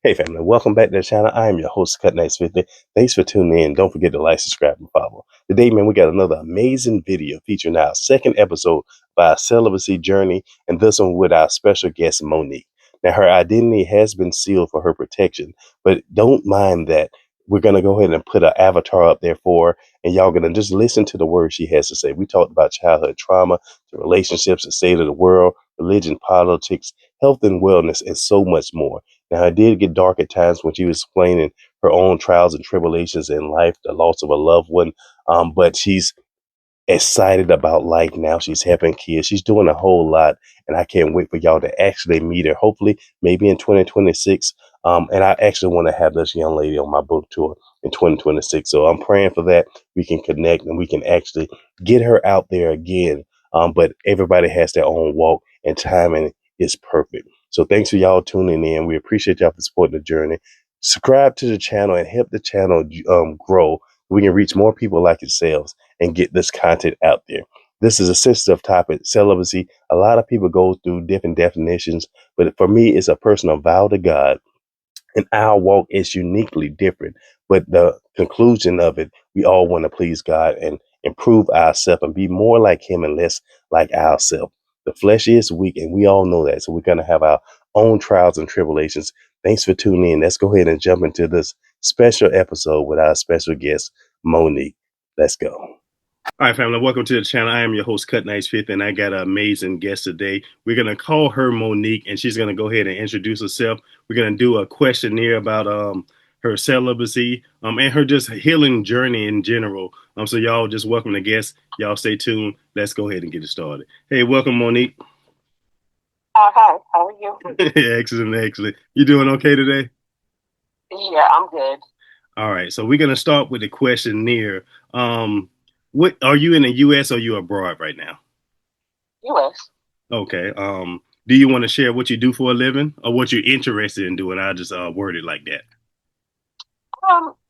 Hey family, welcome back to the channel. I am your host, Cut Nice 50. Thanks for tuning in. Don't forget to like, subscribe, and follow. Today, man, we got another amazing video featuring our second episode by our celibacy journey, and this one with our special guest, Monique. Now, her identity has been sealed for her protection, but don't mind that. We're going to go ahead and put an avatar up there for her, and y'all going to just listen to the words she has to say. We talked about childhood trauma, the relationships, the state of the world, religion, politics, health and wellness, and so much more. Now, it did get dark at times when she was explaining her own trials and tribulations in life, the loss of a loved one. But she's excited about life now. She's having kids. She's doing a whole lot. And I can't wait for y'all to actually meet her, hopefully, maybe in 2026. And I actually want to have this young lady on my book tour in 2026. So I'm praying for that. We can connect and we can actually get her out there again. But everybody has their own walk, and timing is perfect. So thanks for y'all tuning in. We appreciate y'all for supporting the journey. Subscribe to the channel and help the channel grow. We can reach more people like yourselves and get this content out there. This is a sensitive topic, celibacy. A lot of people go through different definitions, but for me, it's a personal vow to God, and our walk is uniquely different. But the conclusion of it, we all want to please God and improve ourselves and be more like Him and less like ourselves. The flesh is weak, and we all know that. So we're going to have our own trials and tribulations. Thanks for tuning in. Let's go ahead and jump into this special episode with our special guest, Monique. Let's go. All right, family, welcome to the channel. I am your host, Cut Nice 50, and I got an amazing guest today. We're going to call her Monique, and she's going to go ahead and introduce herself. We're going to do a questionnaire about her celibacy and her just healing journey in general. So y'all just welcome the guest. Y'all stay tuned. Let's go ahead and get it started. Hey, welcome, Monique. Hi, how are you? Excellent, excellent. You doing okay today? Yeah, I'm good. All right, so we're going to start with the questionnaire. What are you in the U.S. or you abroad right now? U.S. Okay. Do you want to share what you do for a living or what you're interested in doing? I'll just word it like that.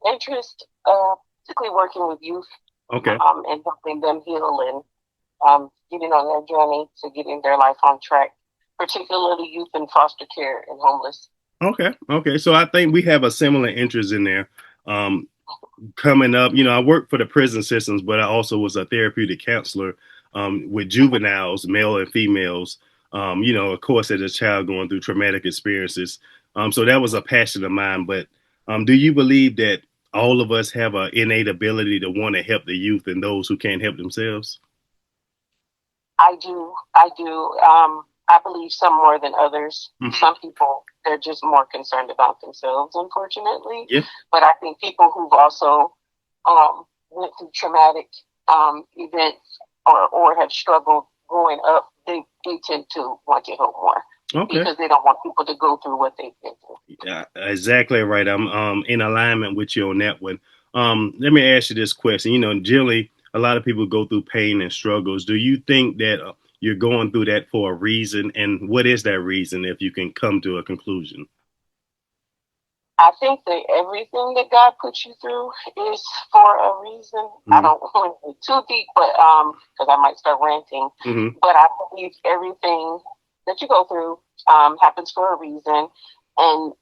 Interest, particularly working with youth, Okay. and helping them heal and getting on their journey to getting their life on track, particularly youth in foster care and homeless. Okay. Okay. So I think we have a similar interest in there. Coming up, I worked for the prison systems, but I also was a therapeutic counselor with juveniles, male and females. Of course, as a child going through traumatic experiences. So that was a passion of mine. But do you believe that all of us have an innate ability to want to help the youth and those who can't help themselves? I do. I believe some more than others. Mm-hmm. Some people, they're just more concerned about themselves, unfortunately. Yeah. But I think people who've also went through traumatic events or have struggled growing up, they tend to want to help more. Okay. Because they don't want people to go through what they've been through. Yeah, exactly right. I'm in alignment with you on that one. Let me ask you this question. Generally, a lot of people go through pain and struggles. Do you think that you're going through that for a reason? And what is that reason, if you can come to a conclusion? I think that everything that God puts you through is for a reason. Mm-hmm. I don't want to get too deep, but because I might start ranting. Mm-hmm. But I believe everything that you go through happens for a reason. And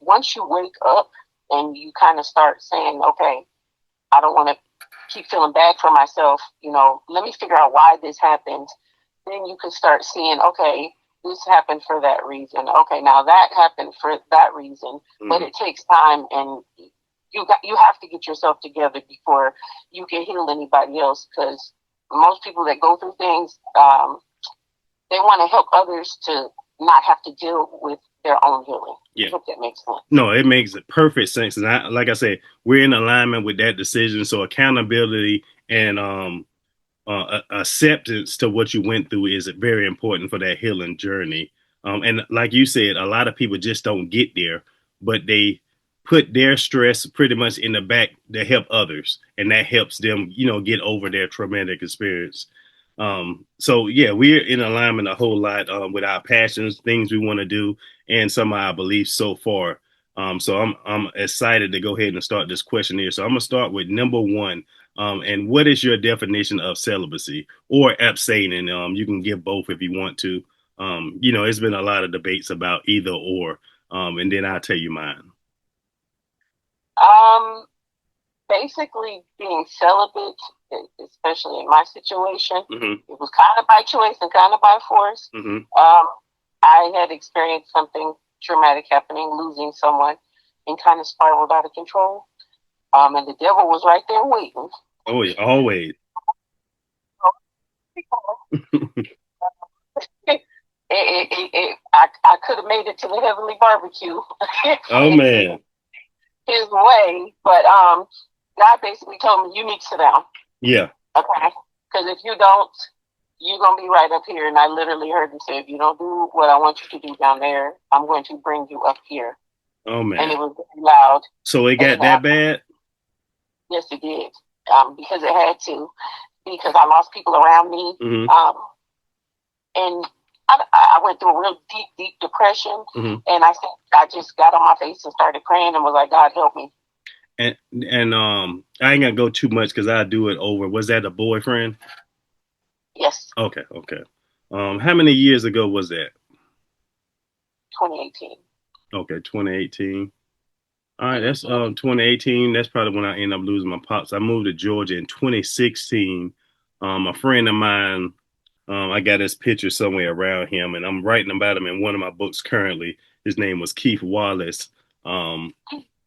once you wake up and you kind of start saying, okay, I don't want to keep feeling bad for myself, let me figure out why this happened. Then you can start seeing, okay, this happened for that reason. Okay, now that happened for that reason. Mm-hmm. But it takes time, and you have to get yourself together before you can heal anybody else. Because most people that go through things, they want to help others to not have to deal with their own healing. Yeah. I hope that makes sense. No, it makes perfect sense. And like I said, we're in alignment with that decision. So accountability and acceptance to what you went through is very important for that healing journey. And like you said, a lot of people just don't get there, but they put their stress pretty much in the back to help others. And that helps them, get over their traumatic experience. So yeah, we're in alignment a whole lot with our passions, things we want to do, and some of our beliefs so far. So I'm excited to go ahead and start this questionnaire. So I'm gonna start with number one. And what is your definition of celibacy or abstaining? You can give both if you want to. It's been a lot of debates about either or. And then I'll tell you mine. Basically being celibate, especially in my situation, it was kind of by choice and kind of by force. I had experienced something traumatic happening, losing someone, and kind of spiraled out of control. And the devil was right there waiting. Oh, yeah, always. I could have made it to the heavenly barbecue. Oh man, his way, but God basically told me you need to sit down. Yeah. Okay. Because if you don't, you're gonna be right up here. And I literally heard him say, if you don't do what I want you to do down there, I'm going to bring you up here. Oh man. And it was very loud. So it got that bad? Yes, it did. Because it had to. Because I lost people around me. And I went through a real deep depression. And I just got on my face and started praying and was like, God help me. And I ain't gonna go too much because I do it over. Was that a boyfriend? Yes. Okay. How many years ago was that? 2018. Okay, 2018. All right, that's 2018. That's probably when I ended up losing my pops. I moved to Georgia in 2016. A friend of mine, I got his picture somewhere around him, and I'm writing about him in one of my books currently. His name was Keith Wallace.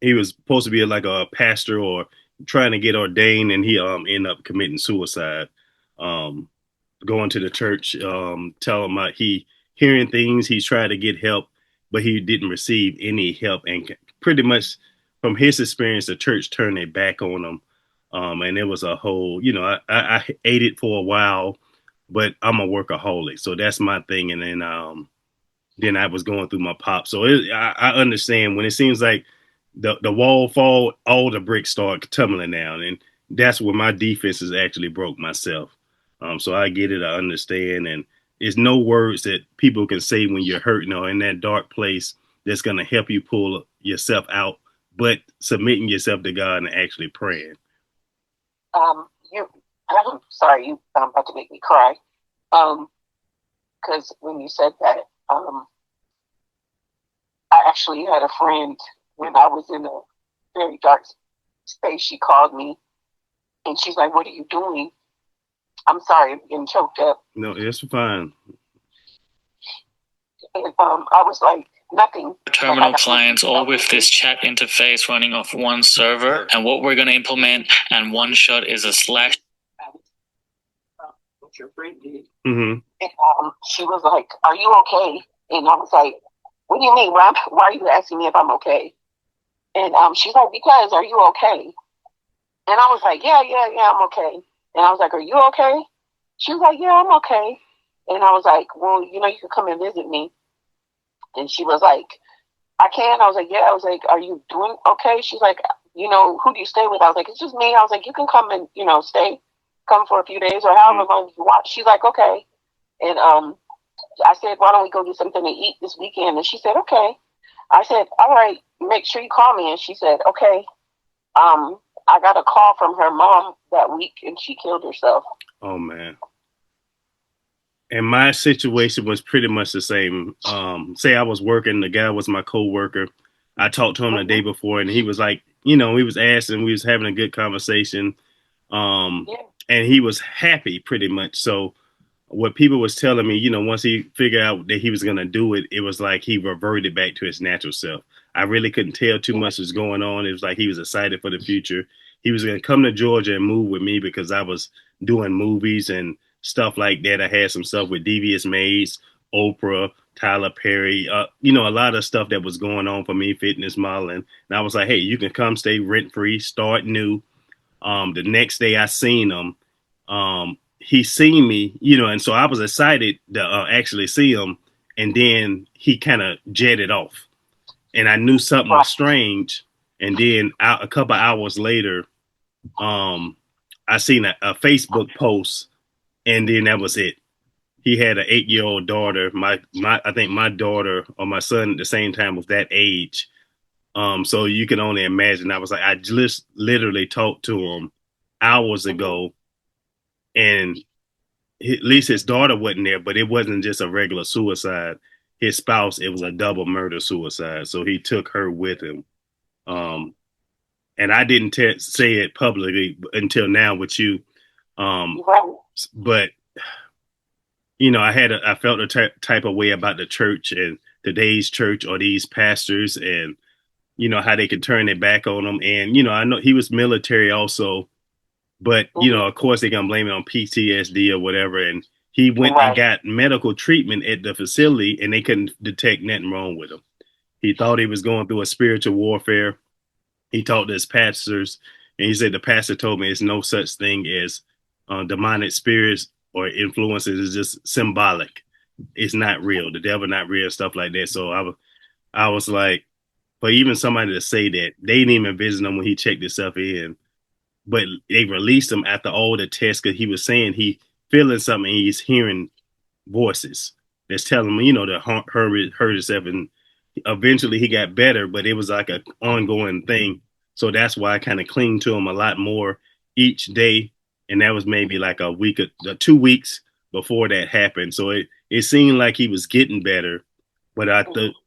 He was supposed to be like a pastor or trying to get ordained, and he ended up committing suicide. Going to the church, telling him he hearing things, he's trying to get help, but he didn't receive any help, and pretty much from his experience, the church turned their back on him. And it was a whole, I ate it for a while, but I'm a workaholic, so that's my thing. And then I was going through my pop, so I understand when it seems like the wall fall, all the bricks start tumbling down, and that's where my defenses actually broke myself. So I get it, I understand, and there's no words that people can say when you're hurting or in that dark place that's going to help you pull yourself out, but submitting yourself to God and actually praying. I'm sorry, you're about to make me cry. Because when you said that, I actually had a friend when I was in a very dark space. She called me and she's like, "What are you doing?" I'm sorry, I'm getting choked up. No, it's fine. And I was like, nothing. Terminal clients, all with this chat interface running off one server. And what we're going to implement and one shot is a slash. What your friend did. And, she was like, "Are you okay?" And I was like, "What do you mean? Why are you asking me if I'm okay?" And she's like, "Because are you okay?" And I was like, yeah, I'm okay. And I was like, "Are you okay?" She was like, "Yeah, I'm okay." And I was like, "Well, you can come and visit me." And she was like, "I can." I was like, "Yeah." I was like, "Are you doing okay?" She's like, "Who do you stay with?" I was like, "It's just me." I was like, "You can come and, stay, come for a few days or however long you want." She's like, "Okay." And I said, "Why don't we go do something to eat this weekend?" And she said, "Okay." I said, "All right, make sure you call me." And she said, "Okay." I got a call from her mom that week and she killed herself. Oh man. And my situation was pretty much the same. Say I was working, the guy was my co-worker. I talked to him the day before and he was like, he was asking, we was having a good conversation. And he was happy pretty much. So what people was telling me, once he figured out that he was going to do it, it was like he reverted back to his natural self. I really couldn't tell too much was going on. It was like he was excited for the future. He was going to come to Georgia and move with me because I was doing movies and stuff like that. I had some stuff with Devious Maids, Oprah, Tyler Perry, a lot of stuff that was going on for me, fitness modeling. And I was like, hey, you can come stay rent free, start new. The next day I seen him. He seen me, and so I was excited to actually see him. And then he kind of jetted off. And I knew something was strange. And then a couple hours later, I seen a Facebook post, and then that was it. He had an 8-year-old daughter. I think my daughter or my son at the same time was that age. So you can only imagine. I was like, I just literally talked to him hours ago, and at least his daughter wasn't there, but it wasn't just a regular suicide. his spouse, it was a double murder suicide. So he took her with him. And I didn't say it publicly until now with you. But I felt a type of way about the church and today's church or these pastors, and how they can turn their back on them. And I know he was military also, but of course they're gonna blame it on PTSD or whatever. And he went and got medical treatment at the facility, and they couldn't detect nothing wrong with him. He thought he was going through a spiritual warfare. He talked to his pastors, and he said the pastor told me it's no such thing as demonic spirits or influences. It's just symbolic. It's not real. The devil not real, stuff like that. So I was like, for even somebody to say that, they didn't even visit him when he checked himself in, but they released him after all the tests because he was saying he feeling something. And he's hearing voices that's telling him, to hurt himself, and eventually he got better, but it was like an ongoing thing. So that's why I kind of cling to him a lot more each day. And that was maybe like a week or 2 weeks before that happened. So it seemed like he was getting better. But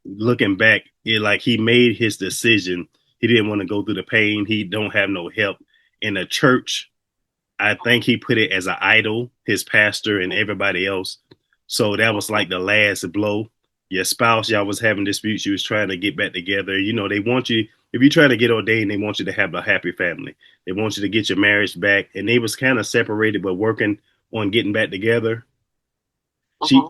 looking back, he made his decision. He didn't want to go through the pain. He don't have no help in the church. I think he put it as an idol, his pastor and everybody else. So that was like the last blow. Your spouse, y'all was having disputes. You was trying to get back together. They want you, if you try to get ordained, they want you to have a happy family. They want you to get your marriage back. And they was kind of separated, but working on getting back together.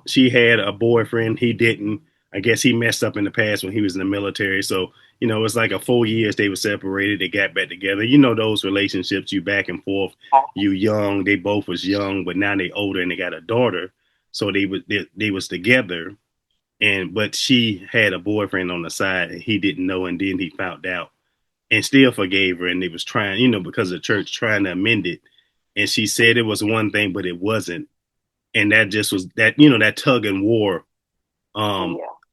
She had a boyfriend. He didn't. I guess he messed up in the past when he was in the military. So, it's like a 4 years they were separated. They got back together. Those relationships, you back and forth, you young, they both was young, but now they older and they got a daughter. So they was together. But she had a boyfriend on the side and he didn't know. And then he found out and still forgave her. And they was trying, because of the church trying to amend it. And she said it was one thing, but it wasn't. And that just was that, that tug and war.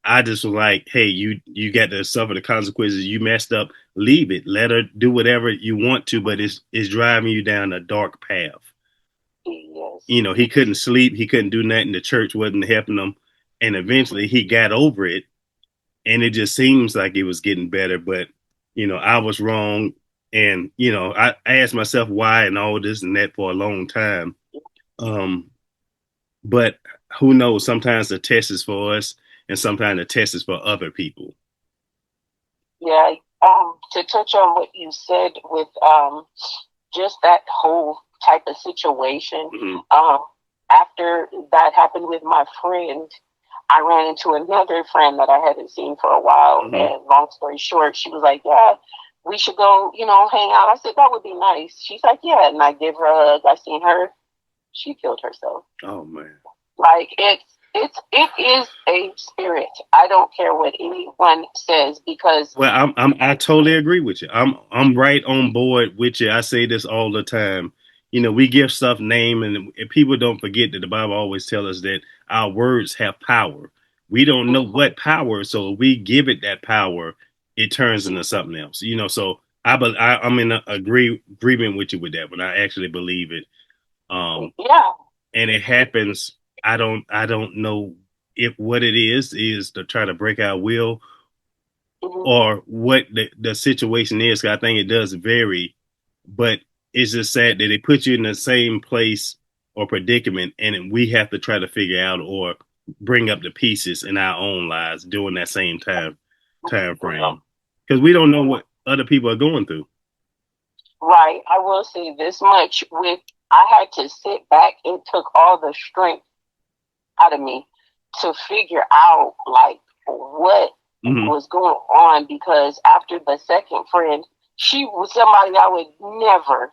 I just was like, hey, you got to suffer the consequences. You messed up, leave it. Let her do whatever you want to, but it's driving you down a dark path. Yes. He couldn't sleep. He couldn't do nothing. The church wasn't helping him. And eventually he got over it. And it just seems like it was getting better. But, I was wrong. And, I asked myself why and all this and that for a long time. But who knows? Sometimes the test is for us and sometimes the test is for other people. Yeah. To touch on what you said with just that whole type of situation, after that happened with my friend, I ran into another friend that I hadn't seen for a while. And long story short, she was like, yeah, we should go, hang out. I said, that would be nice. She's like, yeah. And I gave her a hug. I seen her. She killed herself. Oh, man. Like, it is a spirit. I don't care what anyone says because. Well, I totally agree with you. I'm right on board with you. I say this all the time. We give stuff name, and people don't forget that the Bible always tells us that our words have power. We don't know what power, so if we give it that power, it turns into something else. So I'm in agreement with you with that, but I actually believe it. Yeah. And it happens. I don't know if what it is to try to break our will or what the situation is. I think it does vary, but it's just sad that they put you in the same place or predicament, and we have to try to figure out or bring up the pieces in our own lives during that same time frame, because we don't know what other people are going through. Right. I will say this much: I had to sit back. It took all the strength out of me to figure out like what was going on, because after the second friend, she was somebody I would never,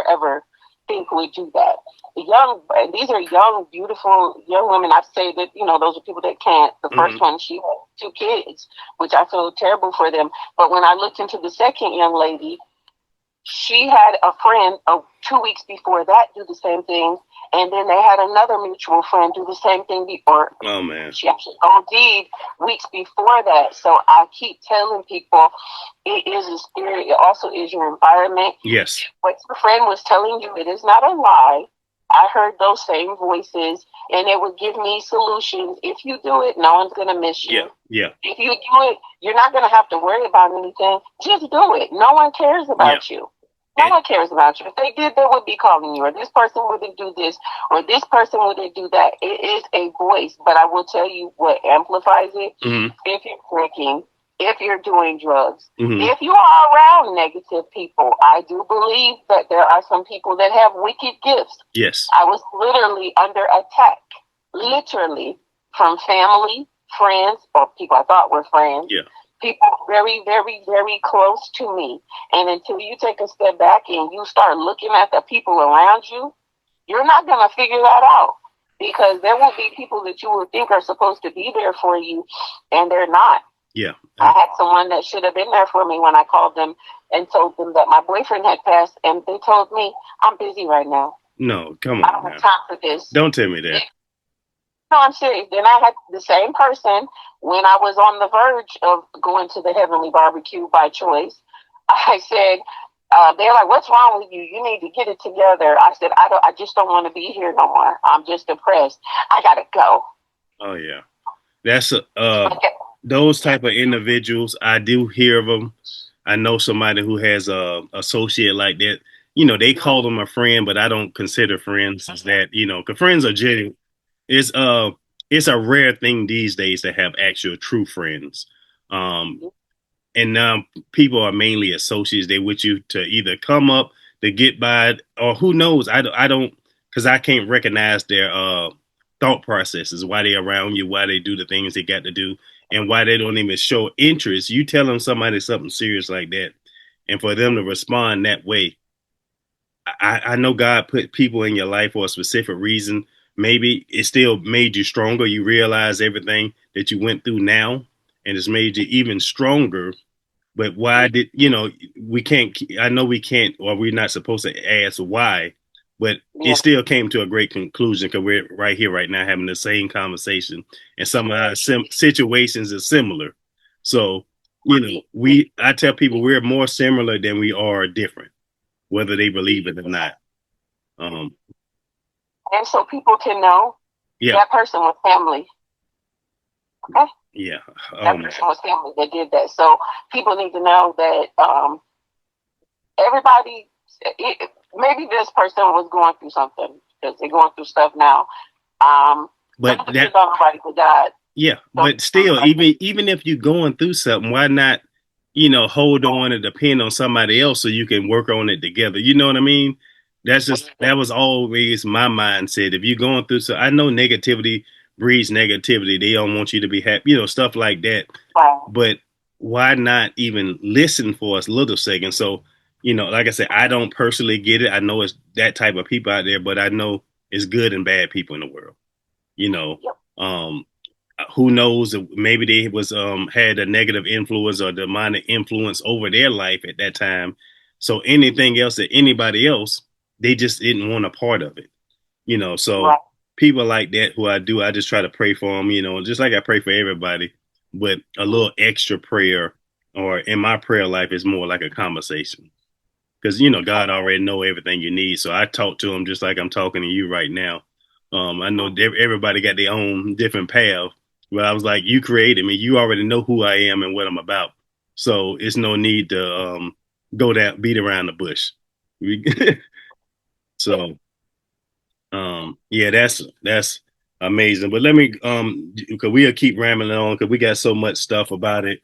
ever think would do that. These are young, beautiful young women. I say that, those are people that can't. The first one, she had 2 kids, which I feel terrible for them. But when I looked into the second young lady, she had a friend 2 weeks before that do the same thing. And then they had another mutual friend do the same thing before. Oh, man. She actually OD'd weeks before that. So I keep telling people it is a spirit. It also is your environment. Yes. What your friend was telling you, it is not a lie. I heard those same voices, and it would give me solutions. If you do it, no one's going to miss you. Yeah. If you do it, you're not going to have to worry about anything. Just do it. No one cares about you. No one cares about you. If they did, they would be calling you, or this person wouldn't do this, or this person wouldn't do that. It is a voice, but I will tell you what amplifies it. If you're drinking, if you're doing drugs, if you are around negative people, I do believe that there are some people that have wicked gifts. Yes. I was literally under attack, literally, from family, friends, or people I thought were friends. Yeah. People very, very, very close to me. And until you take a step back and you start looking at the people around you, you're not going to figure that out. Because there will be people that you would think are supposed to be there for you, and they're not. Yeah. I had someone that should have been there for me when I called them and told them that my boyfriend had passed, and they told me, I'm busy right now. No, come on. I don't have time for this. Don't tell me that. No, I'm serious. Then I had the same person when I was on the verge of going to the Heavenly Barbecue by choice. I said, they're like, what's wrong with you? You need to get it together. I said, I just don't want to be here no more. I'm just depressed. I got to go. Oh, yeah. That's those type of individuals. I do hear of them. I know somebody who has a associate like that. You know, they call them a friend, but I don't consider friends as that, you know, because friends are genuine. It's a rare thing these days to have actual true friends. And now people are mainly associates. They with you to either come up to get by, or who knows. I don't, because I can't recognize their thought processes, why they around you, why they do the things they got to do, and why they don't even show interest. You tell them somebody something serious like that, and for them to respond that way, I know God put people in your life for a specific reason. Maybe it still made you stronger. You realize everything that you went through now, and it's made you even stronger. But why did, you know, we can't, I know we can't, or we're not supposed to ask why, but it still came to a great conclusion because we're right here, right now, having the same conversation, and some of our situations are similar. So, you know, I tell people we're more similar than we are different, whether they believe it or not. And so people can know that person was family. Okay? Yeah. That person was family that did that. So people need to know that everybody, maybe this person was going through something because they're going through stuff now. But that, nobody but God. Yeah, but still, even if you're going through something, why not, you know, hold on and depend on somebody else so you can work on it together? You know what I mean? That was always my mindset. If you're going through, so I know negativity breeds negativity. They don't want you to be happy, you know, stuff like that. Wow. But why not even listen for a little second? So, you know, like I said, I don't personally get it. I know it's that type of people out there, but I know it's good and bad people in the world. You know, who knows? Maybe they was had a negative influence or demonic influence over their life at that time. So anything else that anybody else, they just didn't want a part of it. You know, so people like that who I just try to pray for them. You know, just like I pray for everybody, but a little extra prayer, or in my prayer life, is more like a conversation. Because, you know, God already know everything you need. So I talk to him just like I'm talking to you right now. I know everybody got their own different path, but I was like, you created me. You already know who I am and what I'm about. So it's no need to go down, beat around the bush. So, yeah, that's amazing. But let me, because we'll keep rambling on because we got so much stuff about it.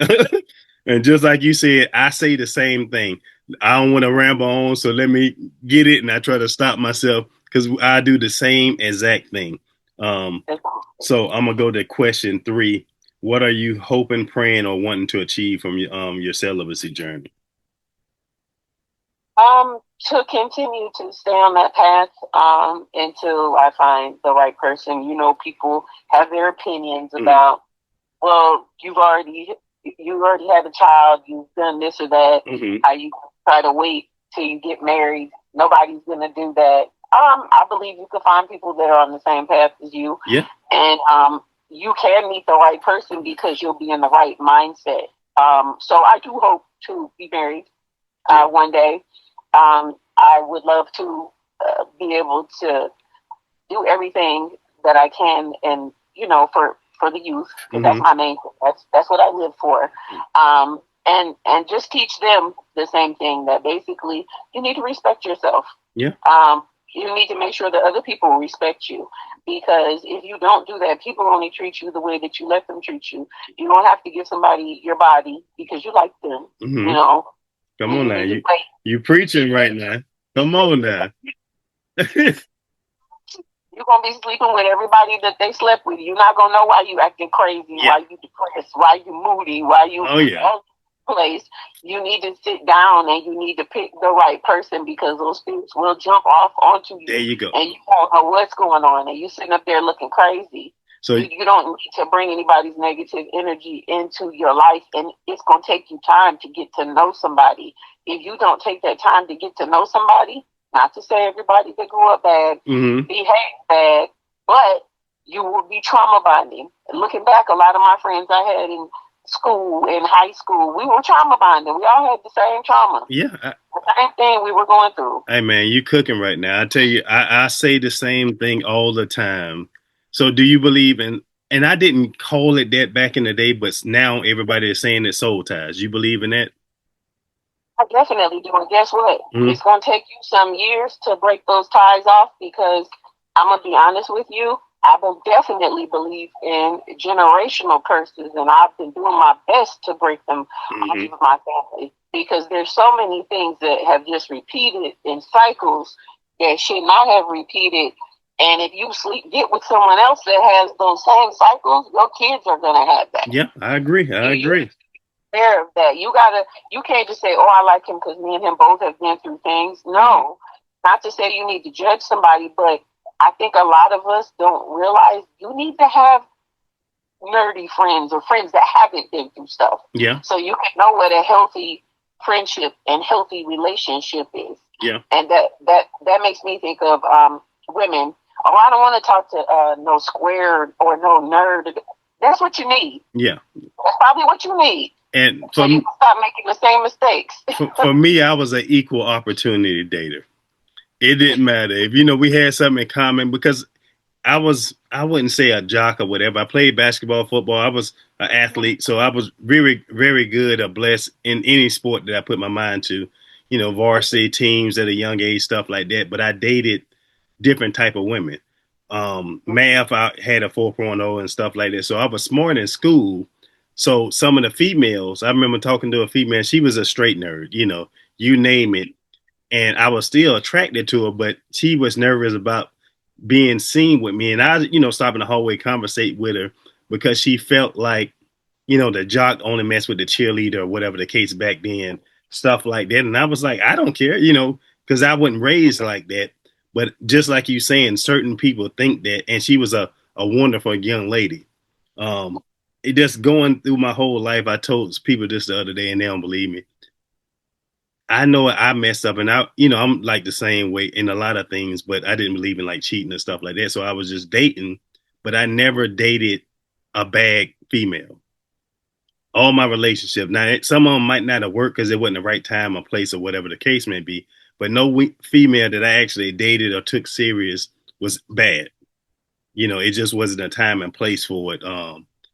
And just like you said, I say the same thing. I don't want to ramble on, so let me get it. And I try to stop myself because I do the same exact thing. So I'm going to go to question 3. What are you hoping, praying, or wanting to achieve from your celibacy journey? To continue to stay on that path until I find the right person. You know, people have their opinions about, well, you already had a child, you've done this or that. How you try to wait till you get married? Nobody's gonna do that. I believe you can find people that are on the same path as you. Yeah. And you can meet the right person because you'll be in the right mindset. So I do hope to be married one day. I would love to be able to do everything that I can, and for the youth, because that's my main thing. That's what I live for. And just teach them the same thing, that basically you need to respect yourself. Yeah. You need to make sure that other people respect you, because if you don't do that, people only treat you the way that you let them treat you. You don't have to give somebody your body because you like them. Come on now, you preaching right now. Come on now. You're going to be sleeping with everybody that they slept with. You're not going to know why you acting crazy, why you depressed, why you moody, why you all place. You need to sit down and you need to pick the right person, because those spirits will jump off onto you. There you go. And you won't know what's going on. And you sitting up there looking crazy. So you don't need to bring anybody's negative energy into your life. And it's going to take you time to get to know somebody. If you don't take that time to get to know somebody, not to say everybody that grew up bad, behave bad, but you will be trauma bonding. Looking back, a lot of my friends I had in school, in high school, we were trauma bonding. We all had the same trauma. Yeah. The same thing we were going through. Hey, man, you cooking right now. I tell you, I say the same thing all the time. So do you believe in, and I didn't call it that back in the day, but now everybody is saying it's soul ties. You believe in that? I definitely do. And guess what? It's going to take you some years to break those ties off, because I'm going to be honest with you. I will definitely believe in generational curses, and I've been doing my best to break them off of my family, because there's so many things that have just repeated in cycles that should not have repeated. And if you get with someone else that has those same cycles, your kids are going to have that. Yeah, I agree. Of that. You can't just say, oh, I like him because me and him both have been through things. No, not to say you need to judge somebody, but I think a lot of us don't realize you need to have nerdy friends, or friends that haven't been through stuff. Yeah. So you can know what a healthy friendship and healthy relationship is. Yeah. And that makes me think of women. Oh, I don't want to talk to no square or no nerd. That's what you need. Yeah. That's probably what you need. And so you can stop making the same mistakes. for me, I was an equal opportunity dater. It didn't matter if we had something in common, because I wouldn't say a jock or whatever. I played basketball, football. I was an athlete, so I was very, very good or blessed in any sport that I put my mind to. Varsity teams at a young age, stuff like that. But I dated different type of women. Math, I had a 4.0 and stuff like that. So I was smart in school. So some of the females, I remember talking to a female, she was a straight nerd, you name it. And I was still attracted to her, but she was nervous about being seen with me. And I, stop in the hallway, conversate with her, because she felt like, the jock only messed with the cheerleader or whatever the case back then, stuff like that. And I was like, I don't care, because I wasn't raised like that. But just like you saying, certain people think that, and she was a wonderful young lady. It just going through my whole life. I told people this the other day and they don't believe me. I know I messed up, and I'm like the same way in a lot of things, but I didn't believe in like cheating and stuff like that. So I was just dating, but I never dated a bad female. All my relationships, now some of them might not have worked because it wasn't the right time or place or whatever the case may be, but no female that I actually dated or took serious was bad. It just wasn't a time and place for it.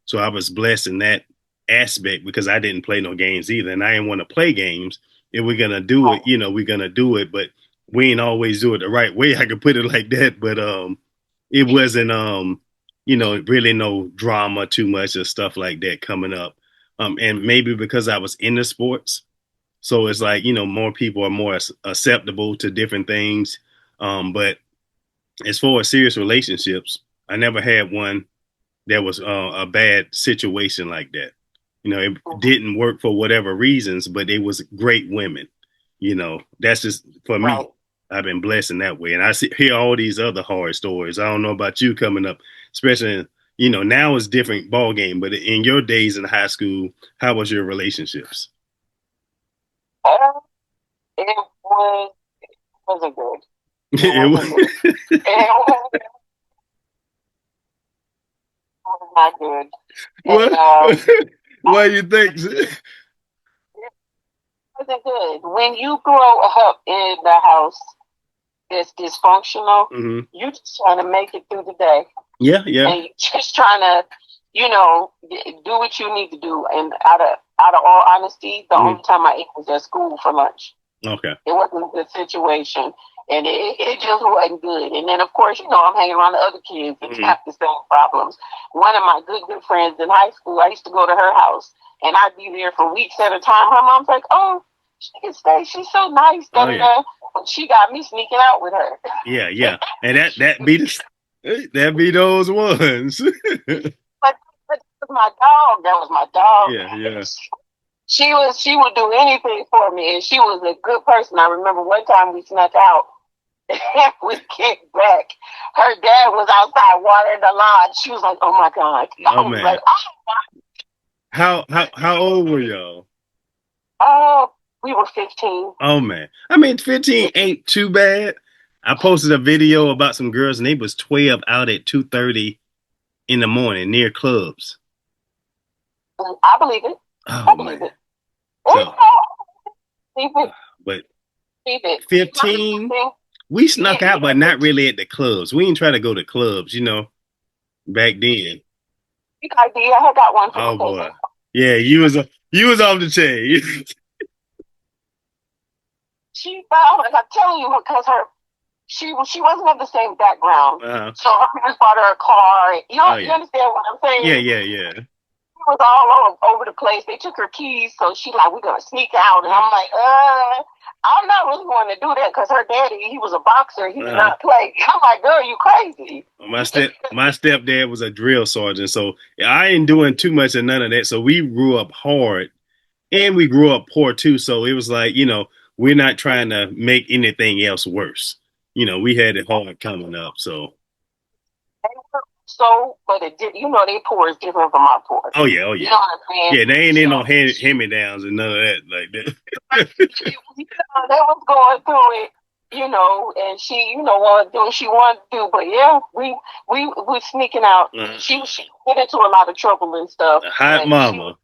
So I was blessed in that aspect, because I didn't play no games either. And I didn't want to play games. If we're going to do it, we're going to do it, but we ain't always do it the right way. I could put it like that. But it wasn't, really no drama too much or stuff like that coming up. And maybe because I was in the sports. So it's like, more people are more acceptable to different things. But as far as serious relationships, I never had one that was a bad situation like that. It didn't work for whatever reasons, but it was great women. That's just for me. I've been blessed in that way. And I hear all these other horror stories. I don't know about you coming up, especially, now it's different ball game, but in your days in high school, how was your relationships? It wasn't good. It was not good. What? Why do you think? It wasn't good. When you grow up in the house that's dysfunctional, you just trying to make it through the day. Yeah, yeah. And you're just trying to, do what you need to do. And out of all honesty, the only time I ate was at school for lunch. Okay. It wasn't a good situation. And it just wasn't good. And then, of course, I'm hanging around the other kids that got the same problems. One of my good friends in high school, I used to go to her house, and I'd be there for weeks at a time. Her mom's like, oh, she can stay. She's so nice. Oh, yeah. She got me sneaking out with her. Yeah, yeah. And that be those ones. But that was my dog. That was my dog. Yeah, yeah. She would do anything for me, and she was a good person. I remember one time we snuck out. We came back. Her dad was outside watering the lawn. She was like, "Oh my God!" Oh man! Like, oh, how old were y'all? Oh, we were 15. Oh man! I mean, 15 ain't too bad. I posted a video about some girls, and they was 12 out at 2:30 in the morning near clubs. I believe it. Oh, I believe it. So, but 15. We snuck out, but not really at the clubs. We didn't try to go to clubs, back then. Big idea. I got one. Oh boy, yeah, you was off the chain. She found, like I'm telling you, because she wasn't of the same background, so her parents bought her a car. You understand what I'm saying? Yeah. She was all over the place. They took her keys, so she like, we're gonna sneak out, and I'm like, I'm not really wanting to do that because her daddy, he was a boxer. He did not play. I'm like, girl, you crazy. My stepdad was a drill sergeant, so I ain't doing too much of none of that. So we grew up hard, and we grew up poor too. So it was like, we're not trying to make anything else worse. We had it hard coming up. So, but it did. Their poor is different from our poor. Oh yeah. You know what I'm saying? Yeah, they ain't in no hand-me-downs and none of that like that. They was going through it, and she, wanted to do what she wanted to do. But yeah, we were sneaking out. She get into a lot of trouble and stuff. Hot mama.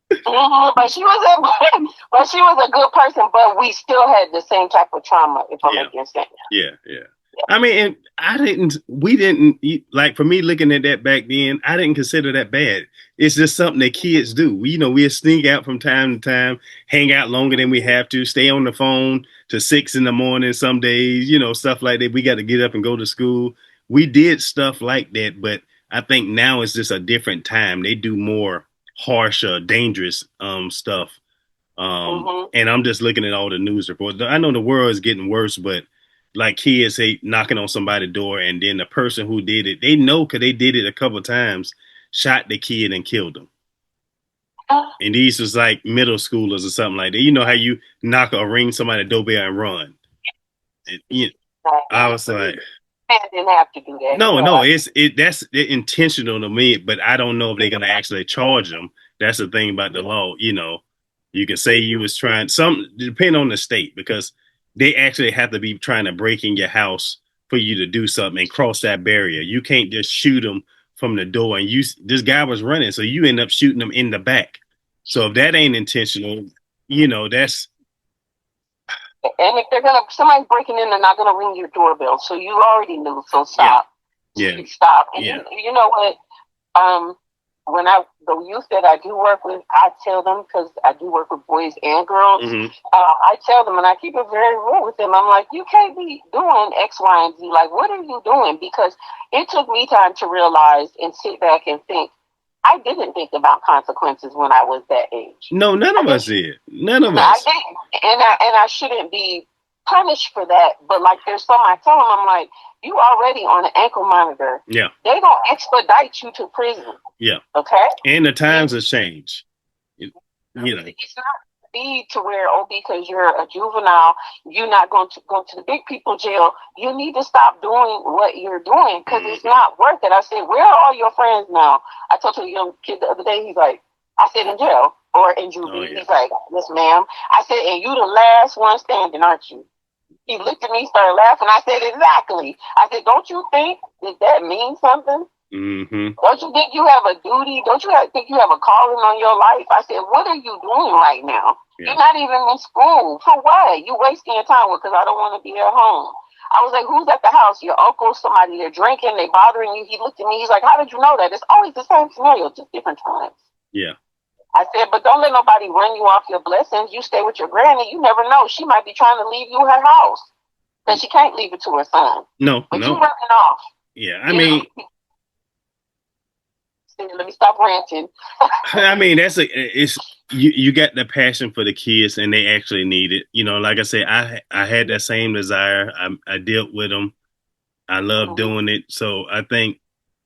But she was a good person. But we still had the same type of trauma. If I'm against that. Yeah. I mean, and we didn't, like, for me looking at that back then, I didn't consider that bad. It's just something that kids do. We'll sneak out from time to time, hang out longer than we have to, stay on the phone to 6 a.m. some days, stuff like that. We got to get up and go to school. We did stuff like that, but I think now it's just a different time. They do more harsher, dangerous stuff. And I'm just looking at all the news reports. I know the world is getting worse, but like kids knocking on somebody's door, and then the person who did it, they know because they did it a couple of times, shot the kid and killed him. And these was like middle schoolers or something like that. You know how you knock or ring somebody's doorbell and run. I was like, I didn't have to do that. No, that's intentional to me, but I don't know if they're gonna actually charge them. That's the thing about the law. You can say you was trying depending on the state, because they actually have to be trying to break in your house for you to do something and cross that barrier. You can't just shoot them from the door, and this guy was running, so you end up shooting them in the back. So if that ain't intentional, that's. And if somebody's breaking in, they're not gonna ring your doorbell, so you already knew. So stop. Yeah. Stop. And you know what? When the youth that I do work with, I tell them, because I do work with boys and girls, I tell them, and I keep it very real with them. I'm like, you can't be doing X, Y, and Z. Like, what are you doing? Because it took me time to realize and sit back and think. I didn't think about consequences when I was that age. No, none of us did. None of us. I didn't, and I shouldn't be punished for that. But like, there's some I tell them, I'm like, you already on an ankle monitor. Yeah. They don't expedite you to prison. Yeah. Okay. And the times have changed. It's not be to where, because you're a juvenile, you're not going to go to the big people jail. You need to stop doing what you're doing, because it's not worth it. I said, where are all your friends now? I talked to a young kid the other day. He's like, I said, in jail or in juvie. Oh, yeah. He's like, yes, ma'am. I said, and you the last one standing, aren't you? He looked at me, started laughing. I said, exactly. I said, don't you think that means something? Mm-hmm. Don't you think you have a duty? Don't you think you have a calling on your life? I said, what are you doing right now? Yeah. You're not even in school. For what? You wasting your time because I don't want to be at home. I was like, who's at the house? Your uncle, somebody, they're drinking, they bothering you. He looked at me, he's like, how did you know that? It's always the same scenario, just different times. Yeah. I said, but don't let nobody run you off your blessings. You stay with your granny, you never know. She might be trying to leave you her house. And she can't leave it to her son. No, but no. you running off. Yeah, I mean, let me stop ranting. I mean, it's you got the passion for the kids, and they actually need it. You know, like I said, I had that same desire. I dealt with them. I love doing it. So I think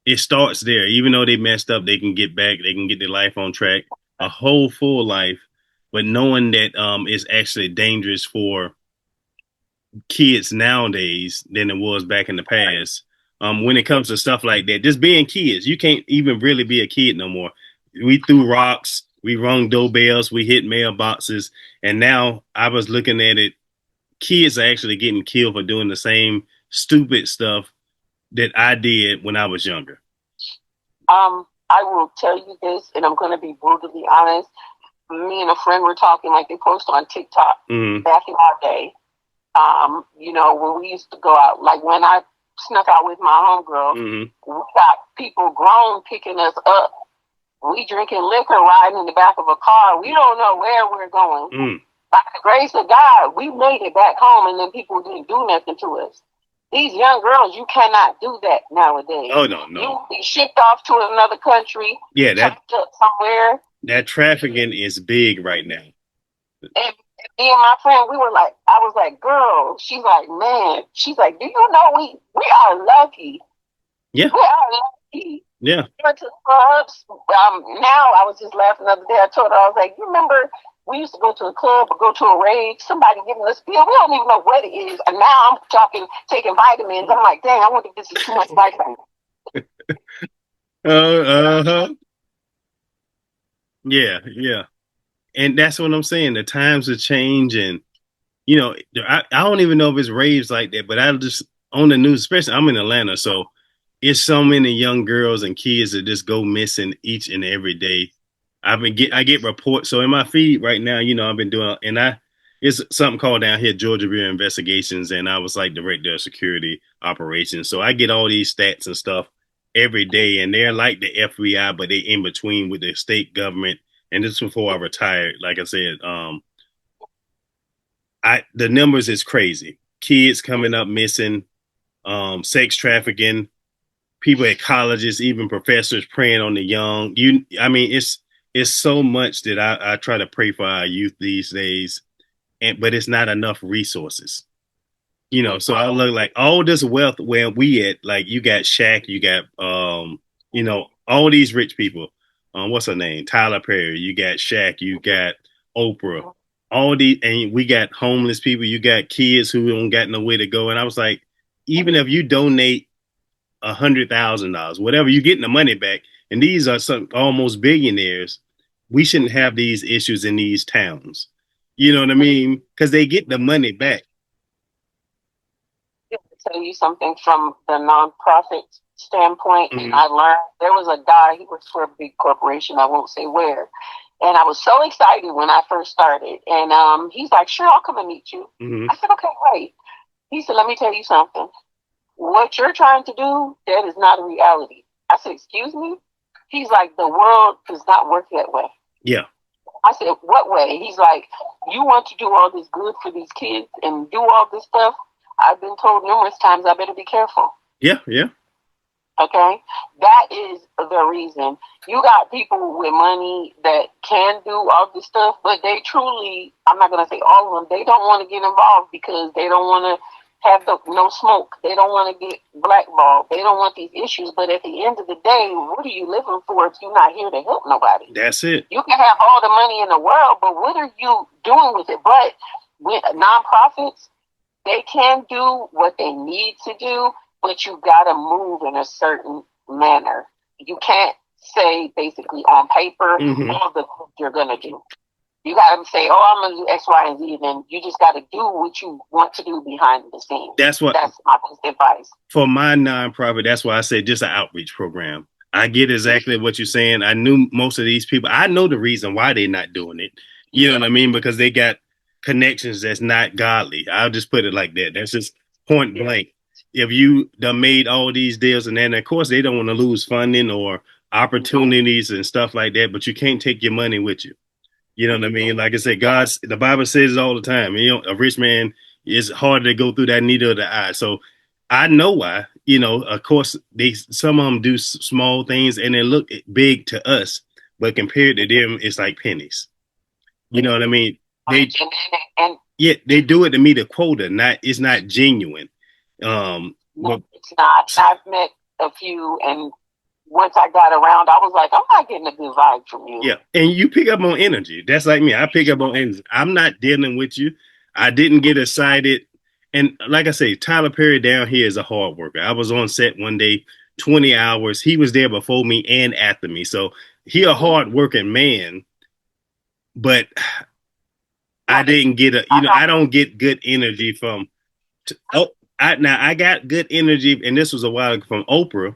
it starts there. Even though they messed up, they can get back. They can get their life on track, a whole full life. But knowing that it's actually dangerous for kids nowadays than it was back in the past. When it comes to stuff like that, just being kids, you can't even really be a kid no more. We threw rocks, we rung doorbells, we hit mailboxes, and now I was looking at it. Kids are actually getting killed for doing the same stupid stuff that I did when I was younger. I will tell you this, and I'm going to be brutally honest. Me and a friend were talking, like they post on TikTok back in our day. You know, when we used to go out, like when I snuck out with my homegirl, we got people grown picking us up. We drinking liquor, riding in the back of a car. We don't know where we're going. By the grace of God, we made it back home, and then people didn't do nothing to us. These young girls, you cannot do that nowadays. Oh, no. You'll be shipped off to another country. Yeah, that somewhere. That trafficking is big right now. And me and my friend, we were like, I was like, girl. She's like, man. She's like, do you know we are lucky? Yeah. We are lucky. Yeah. We went to clubs. Now I was just laughing the other day. I told her, I was like, you remember we used to go to a club or go to a rave, somebody giving us a pill. We don't even know what it is. And now I'm taking vitamins. I'm like, dang, I wonder if this is too much vitamin. Yeah. And that's what I'm saying. The times are changing. You know, I don't even know if it's raves like that, but I just on the news, especially I'm in Atlanta, so it's so many young girls and kids that just go missing each and every day. I get reports. So in my feed right now, you know, I've been doing, and it's something called down here Georgia Bureau Investigations, and I was like director of security operations. So I get all these stats and stuff every day, and they're like the FBI, but they in between with the state government. And this was before I retired. Like I said, the numbers is crazy. Kids coming up missing, sex trafficking, people at colleges, even professors preying on the young. I mean, it's so much that I try to pray for our youth these days, but it's not enough resources. You know, so I look like all this wealth where we at, like you got Shaq, you got you know, all these rich people. What's her name? Tyler Perry. You got Shaq. You got Oprah. All these, and we got homeless people. You got kids who don't got nowhere to go. And I was like, even if you donate $100,000, whatever, you're getting the money back. And these are some almost billionaires. We shouldn't have these issues in these towns. You know what I mean? Because they get the money back. To tell you something from the nonprofit standpoint, and I learned there was a guy, he works for a big corporation, I won't say where, and I was so excited when I first started, and he's like, sure, I'll come and meet you. I said, okay, great. He said, let me tell you something, what you're trying to do, that is not a reality. I said, excuse me? He's like, the world does not work that way. Yeah. I said, what way? He's like, you want to do all this good for these kids and do all this stuff? I've been told numerous times I better be careful. Yeah. Okay? That is the reason. You got people with money that can do all this stuff, but they truly, I'm not going to say all of them, they don't want to get involved because they don't want to have no smoke. They don't want to get blackballed. They don't want these issues. But at the end of the day, what are you living for if you're not here to help nobody? That's it. You can have all the money in the world, but what are you doing with it? But with nonprofits, they can do what they need to do, but you got to move in a certain manner. You can't say basically on paper all the things you're going to do. You got to say, oh, I'm going to do X, Y, and Z. Then you just got to do what you want to do behind the scenes. That's my best advice. For my nonprofit, that's why I say just an outreach program. I get exactly what you're saying. I knew most of these people. I know the reason why they're not doing it. You know what I mean? Because they got connections that's not godly. I'll just put it like that. That's just point blank. If you done made all these deals, and then of course they don't want to lose funding or opportunities and stuff like that, but you can't take your money with you. You know what I mean? Like I said, the Bible says it all the time. You know, a rich man is harder to go through that needle of the eye. So I know why. You know, of course, some of them do small things and they look big to us, but compared to them, it's like pennies. You know what I mean? They do it to meet a quota. It's not genuine. No, it's not. I've met a few, and once I got around, I was like, I'm not getting a good vibe from you. Yeah, and you pick up on energy. That's like me. I pick up on energy. I'm not dealing with you. I didn't get excited. And like I say, Tyler Perry down here is a hard worker. I was on set one day, 20 hours. He was there before me and after me. So he a hard working man, but I didn't get I don't get good energy from, I got good energy, and this was a while ago, from Oprah,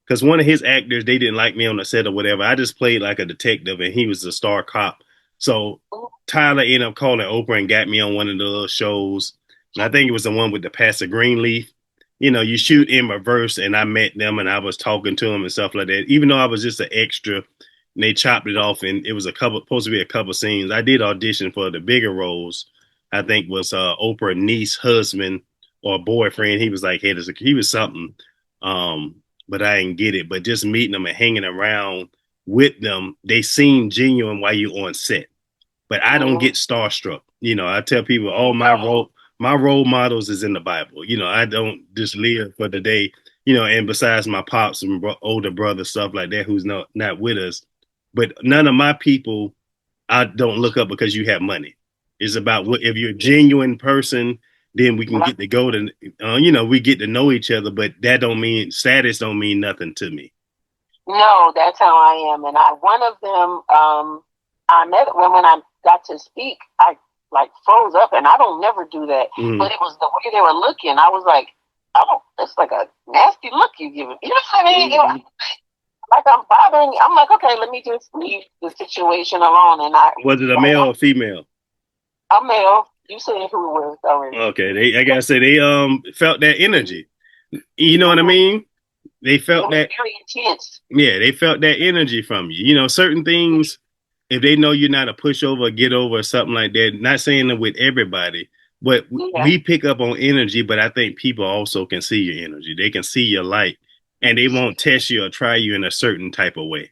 because one of his actors, they didn't like me on the set or whatever. I just played like a detective, and he was a star cop. So Tyler ended up calling Oprah and got me on one of the little shows. And I think it was the one with the Pastor Greenleaf. You know, you shoot in reverse, and I met them, and I was talking to them and stuff like that. Even though I was just an extra, and they chopped it off, and it was supposed to be a couple scenes. I did audition for the bigger roles. I think was Oprah's niece, husband, or boyfriend. He was like, hey, he was something. But I didn't get it. But just meeting them and hanging around with them, they seem genuine while you're on set. But I don't get starstruck. You know, I tell people all my role models is in the Bible. You know, I don't just live for the day, you know, and besides my pops and older brother, stuff like that, who's not with us. But none of my people, I don't look up because you have money. It's about if you're a genuine person, then we can get to go to, you know, we get to know each other, but that don't mean, status don't mean nothing to me. No, that's how I am. And one of them, I met when I got to speak, I like froze up, and I don't never do that. But it was the way they were looking. I was like, oh, that's like a nasty look you giving. You know what I mean? Like I'm bothering you. I'm like, okay, let me just leave the situation alone. And was it a male or female? A male. You said who it was already. Okay, I gotta say they felt that energy. You know what I mean? They felt that very intense. Yeah, they felt that energy from you. You know, certain things, if they know you're not a pushover, get over, or something like that. Not saying that with everybody, but we pick up on energy. But I think people also can see your energy. They can see your light, and they won't test you or try you in a certain type of way.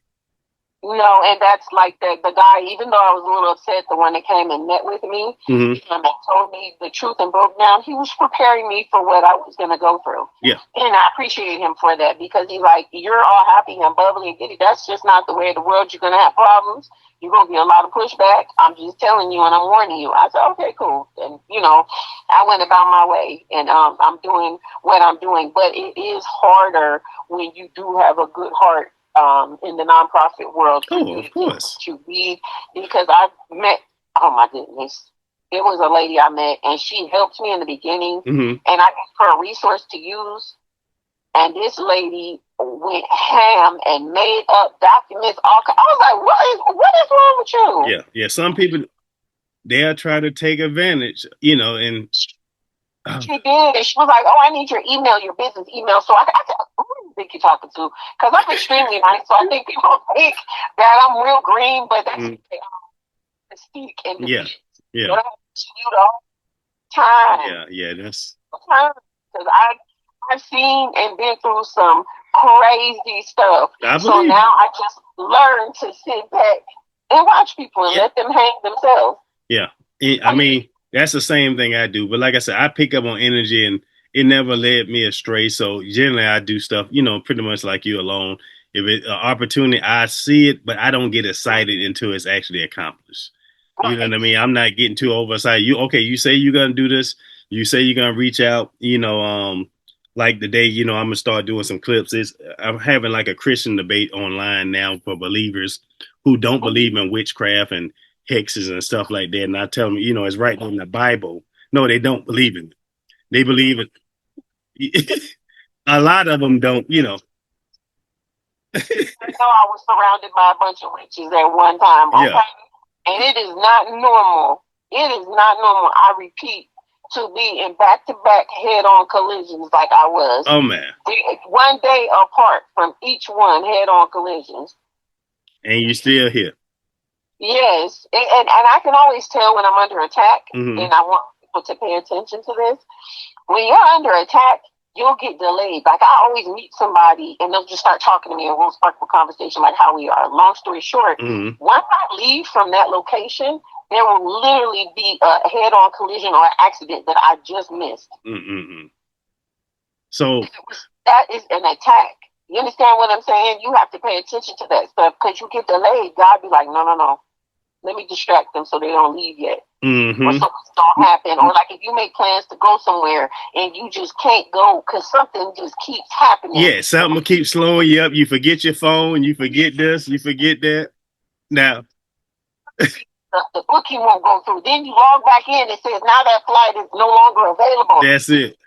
No, and that's like the guy, even though I was a little upset, the one that came and met with me, and told me the truth and broke down, he was preparing me for what I was going to go through. Yeah. And I appreciate him for that, because he's like, you're all happy and bubbly and giddy. That's just not the way of the world. You're going to have problems. You're going to get a lot of pushback. I'm just telling you, and I'm warning you. I said, okay, cool. And, you know, I went about my way, and I'm doing what I'm doing. But it is harder when you do have a good heart. In the nonprofit world, of course, to be, because I met, oh my goodness, it was a lady I met, and she helped me in the beginning, and I gave her a resource to use, and this lady went ham and made up documents. I was like, what is wrong with you? Yeah. Some people, they'll try to take advantage, you know, and. She did, and she was like, "Oh, I need your email, your business email." So I said, "Who do you think you're talking to?" Because I'm extremely nice, so I think people think that I'm real green, but that's mystique and yeah. You know, all time. Yeah, that's because I've seen and been through some crazy stuff. So now I just learn to sit back and watch people and let them hang themselves. Yeah, I mean. That's the same thing I do. But like I said, I pick up on energy, and it never led me astray. So generally I do stuff, you know, pretty much like you alone. If it's an opportunity, I see it, but I don't get excited until it's actually accomplished. You know what I mean? I'm not getting too overexcited. You say you're going to do this. You say you're going to reach out, you know, like the day, you know, I'm going to start doing some clips. I'm having like a Christian debate online now for believers who don't believe in witchcraft and hexes and stuff like that, and I tell them, you know, it's right in the Bible. No, they don't believe in it. They believe it. A lot of them don't, you know. I know I was surrounded by a bunch of witches at one time, okay? And it is not normal. It is not normal. I repeat, to be in back-to-back head-on collisions like I was. Oh, man. 1 day apart from each one, head-on collisions. And you're still here. Yes. And I can always tell when I'm under attack, and I want people to pay attention to this. When you're under attack, you'll get delayed. Like, I always meet somebody, and they'll just start talking to me, and we'll spark a conversation like how we are. Long story short, once I leave from that location, there will literally be a head-on collision or an accident that I just missed. So that is an attack. You understand what I'm saying? You have to pay attention to that stuff because you get delayed. God be like, no. Let me distract them so they don't leave yet. Or something's don't happen. Or like if you make plans to go somewhere and you just can't go because something just keeps happening. Yeah, something will keep slowing you up. You forget your phone. You forget this. You forget that. Now. The booking won't go through. Then you log back in. It says now that flight is no longer available. That's it.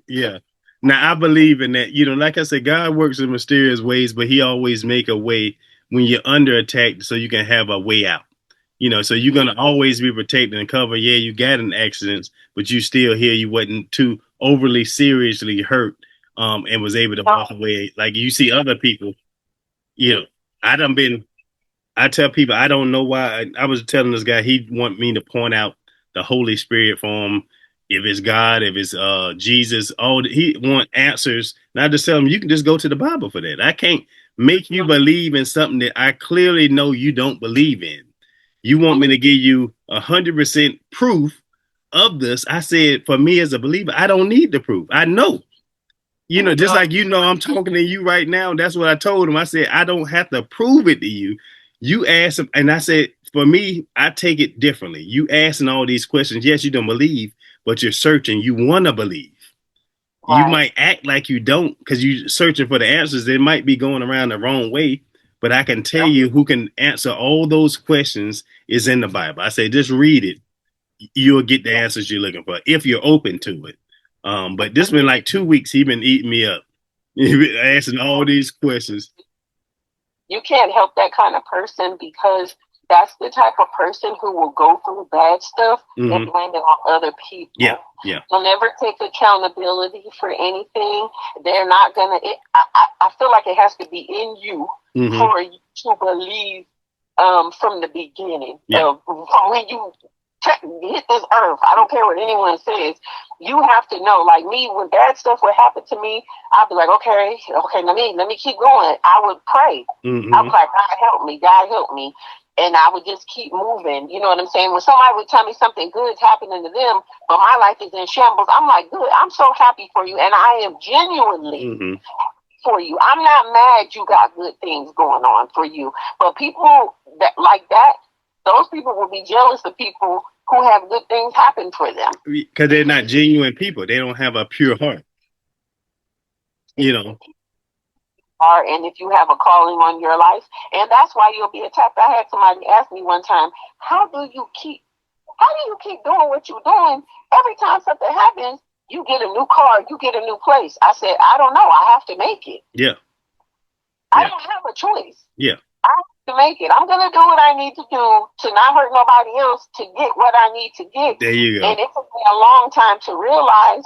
Yeah. Now I believe in that. You know, like I said, God works in mysterious ways, but He always make a way when you're under attack, so you can have a way out. You know, so you're gonna always be protected and covered. Yeah, you got in accidents, but you still here. You wasn't too overly seriously hurt, and was able to walk away. Like you see other people. You know, I tell people I don't know why. I was telling this guy he want me to point out the Holy Spirit for him. If it's God, if it's Jesus, he want answers. And I just tell him you can just go to the Bible for that. I can't make you believe in something that I clearly know you don't believe in. You want me to give you 100% proof of this? I said, for me as a believer, I don't need the proof. I know. You know, just like I'm talking to you right now. That's what I told him. I said, I don't have to prove it to you. You ask him, and I said, for me, I take it differently. You asking all these questions. Yes, you don't believe, but you're searching. You want to believe. Right. You might act like you don't because you're searching for the answers. They might be going around the wrong way. But I can tell you who can answer all those questions is in the Bible. I say, just read it. You'll get the answers you're looking for if you're open to it. But this been like 2 weeks. He been eating me up. He been asking all these questions. You can't help that kind of person because that's the type of person who will go through bad stuff and blame it on other people. Yeah. They'll never take accountability for anything. They're not gonna. I feel like it has to be in you for you to believe from the beginning. From when you hit this earth, I don't care what anyone says. You have to know. Like me, when bad stuff would happen to me, I'd be like, okay, let me keep going. I would pray. I'd be like, God help me. And I would just keep moving. You know what I'm saying? When somebody would tell me something good's happening to them, but my life is in shambles, I'm like, good, I'm so happy for you. And I am genuinely for you. I'm not mad you got good things going on for you. But people that like that, those people will be jealous of people who have good things happen for them. Because they're not genuine people. They don't have a pure heart. You know. And if you have a calling on your life, and that's why you'll be attacked. I had somebody ask me one time, how do you keep doing what you're doing? Every time something happens, you get a new car, you get a new place. I said, I don't know. I have to make it. Yeah. I don't have a choice. Yeah. I have to make it. I'm going to do what I need to do to not hurt nobody else to get what I need to get. There you go. And it took me a long time to realize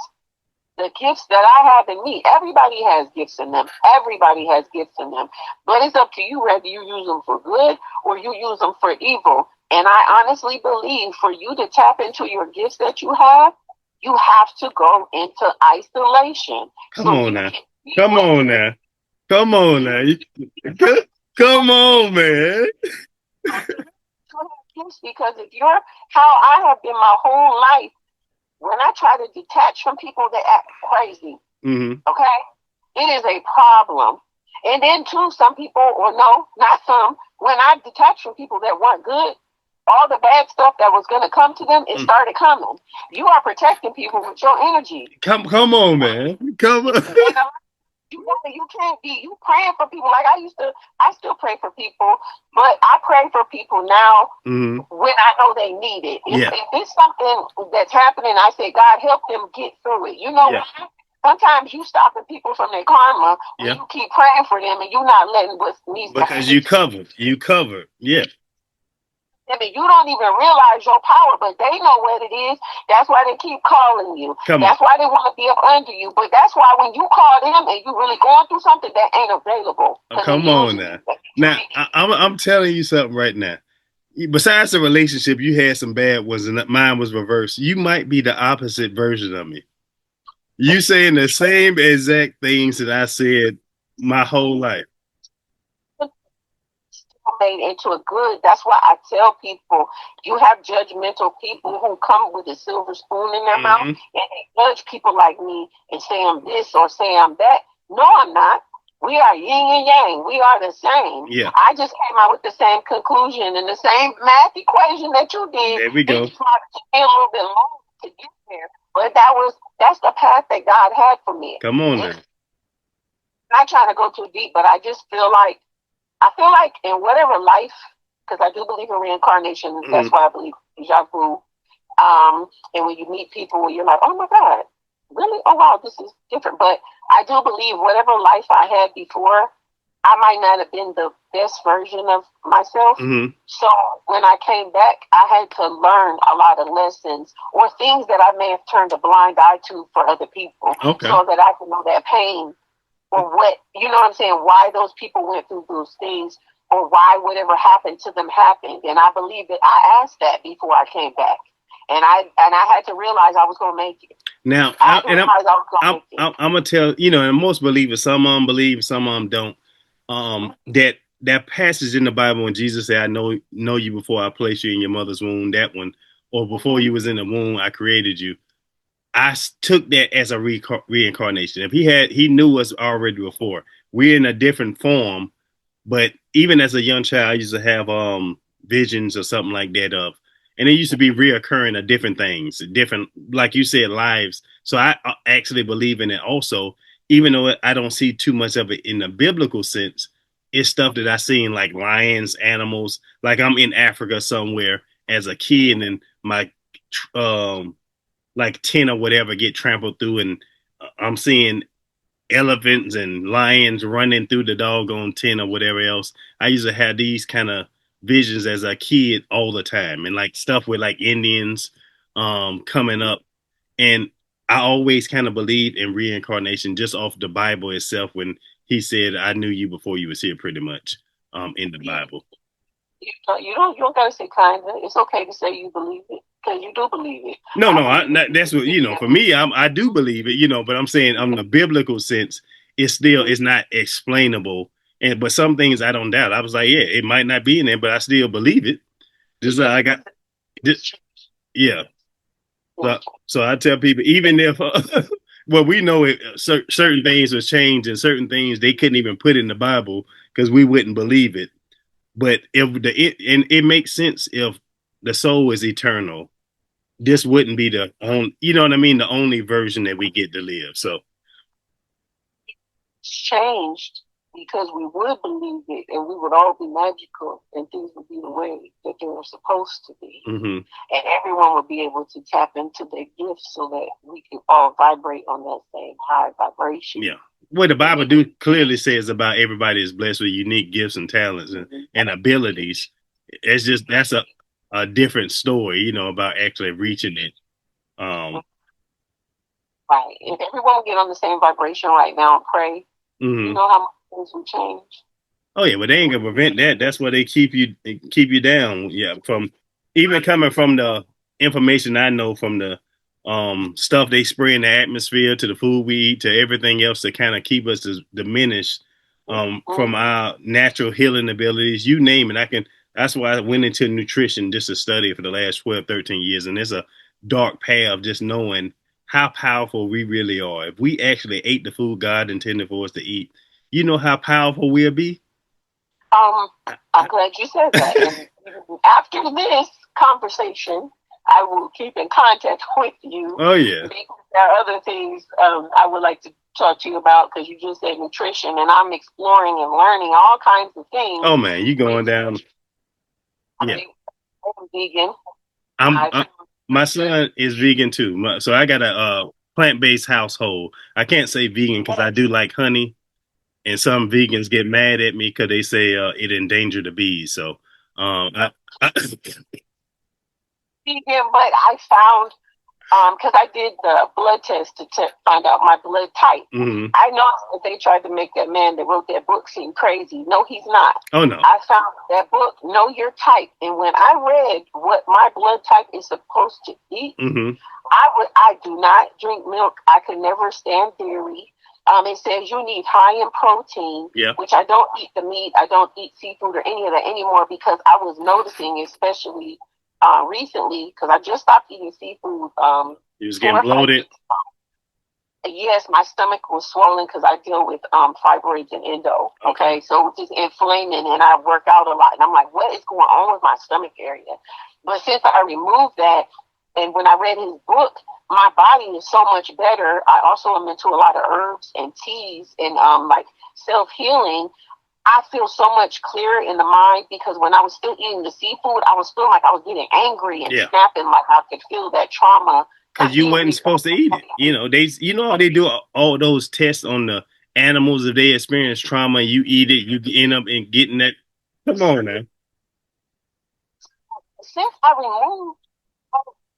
the gifts that I have in me. Everybody has gifts in them. Everybody has gifts in them. But it's up to you whether you use them for good or you use them for evil. And I honestly believe for you to tap into your gifts that you have to go into isolation. Come on now. Come on, man. Come on, man. Because if you're how I have been my whole life, when I try to detach from people that act crazy, okay, it is a problem. And then too, some people, or no, not some, when I detach from people that weren't good, all the bad stuff that was going to come to them, it started coming. You are protecting people with your energy. Come on, man. Come on. You can't be, you praying for people. Like I still pray for people, but I pray for people now when I know they need it. If it's something that's happening, I say, God, help them get through it. You know why? Sometimes you stopping people from their karma when you keep praying for them and you're not letting what needs to happen. Because you covered. Yeah. I mean, you don't even realize your power, but they know what it is. That's why they keep calling you. That's why they want to be up under you. But that's why when you call them and you really going through something, that ain't available. Come on now. Now, I'm telling you something right now. Besides the relationship, you had some bad ones, and mine was reversed. You might be the opposite version of me. You saying the same exact things that I said my whole life. Made into a good. That's why I tell people, you have judgmental people who come with a silver spoon in their mouth and they judge people like me and say I'm this or say I'm that. No, I'm not. We are yin and yang. We are the same. Yeah. I just came out with the same conclusion and the same math equation that you did. There we go. It took me a little bit longer to get there, but that's the path that God had for me. Come on now. I'm not trying to go too deep, but I just feel like in whatever life, because I do believe in reincarnation, that's why I believe in déjà vu. And when you meet people where you're like, oh my God, really? Oh wow, this is different. But I do believe whatever life I had before, I might not have been the best version of myself. So when I came back, I had to learn a lot of lessons or things that I may have turned a blind eye to for other people, so that I can know that pain. Or what, you know what I'm saying, why those people went through those things, or why whatever happened to them happened. And I believe that I asked that before I came back. And I had to realize I was going to make it. Now, I'm going to tell, and most believers, some of them believe, some of them don't, that passage in the Bible when Jesus said, I know you before I placed you in your mother's womb, that one, or before you was in the womb, I created you. I took that as a reincarnation. If he knew us already before. We're in a different form, but even as a young child, I used to have visions or something like that and it used to be reoccurring of different things, different, like you said, lives. So I actually believe in it also, even though I don't see too much of it in the biblical sense. It's stuff that I seen like lions, animals, like I'm in Africa somewhere as a kid and my like 10 or whatever get trampled through, and I'm seeing elephants and lions running through the doggone 10 or whatever else. I used to have these kind of visions as a kid all the time, and like stuff with like Indians coming up, and I always kind of believed in reincarnation just off the Bible itself when he said, I knew you before you was here, pretty much, in the Bible. You don't gotta say kinda. It's okay to say you believe it. Because you do believe it. No, that's what, for me, I do believe it, but I'm saying on the biblical sense, it's not explainable. But some things I don't doubt. I was like, yeah, it might not be in there, but I still believe it. Just like I got this. Yeah. So I tell people, even if, well, we know it, certain things was changed and certain things they couldn't even put in the Bible because we wouldn't believe it. But it makes sense if the soul is eternal. This wouldn't be the only, the only version that we get to live. So it's changed because we would believe it and we would all be magical and things would be the way that they were supposed to be. And everyone would be able to tap into their gifts so that we can all vibrate on that same high vibration. Yeah. What the Bible do clearly says about everybody is blessed with unique gifts and talents and abilities. It's just, that's a different story, about actually reaching it. Right. If everyone get on the same vibration right now and pray, you know how much things will change. Oh yeah, but they ain't gonna prevent that. That's why they keep you down. Yeah, from even coming from the information I know from the stuff they spray in the atmosphere to the food we eat to everything else to kind of keep us diminished from our natural healing abilities. You name it. That's why I went into nutrition just to study for the last 12, 13 years. And there's a dark path just knowing how powerful we really are. If we actually ate the food God intended for us to eat, you know how powerful we'll be? I'm glad you said that. And after this conversation, I will keep in contact with you. Oh, yeah. There are other things I would like to talk to you about because you just said nutrition, and I'm exploring and learning all kinds of things. Oh, man, you going down. Yeah. I'm vegan. My son is vegan too. So I got a plant-based household. I can't say vegan because I do like honey, and some vegans get mad at me because they say it endangered the bees. So I vegan, but I found because I did the blood test to find out my blood type. Mm-hmm. I noticed that they tried to make that man that wrote that book seem crazy. No, he's not. Oh no. I found that book, Know Your Type, and when I read what my blood type is supposed to eat, Mm-hmm. I do not drink milk. I could never stand dairy. It says you need high in protein, yeah. which I don't eat the meat. I don't eat seafood or any of that anymore because I was noticing, especially recently, because I just stopped eating seafood. You was getting bloated. Yes, my stomach was swollen because I deal with fibroids and endo. Okay, so it's just inflaming, and I work out a lot, and I'm like, what is going on with my stomach area? But since I removed that, and when I read his book, my body is so much better. I also am into a lot of herbs and teas and like self-healing. I feel so much clearer in the mind because when I was still eating the seafood, I was feeling like I was getting angry and snapping, like I could feel that trauma. Because you wasn't supposed to eat it. You know how they do all those tests on the animals. If they experience trauma, you eat it, you end up in getting that. Come on, man. Since I removed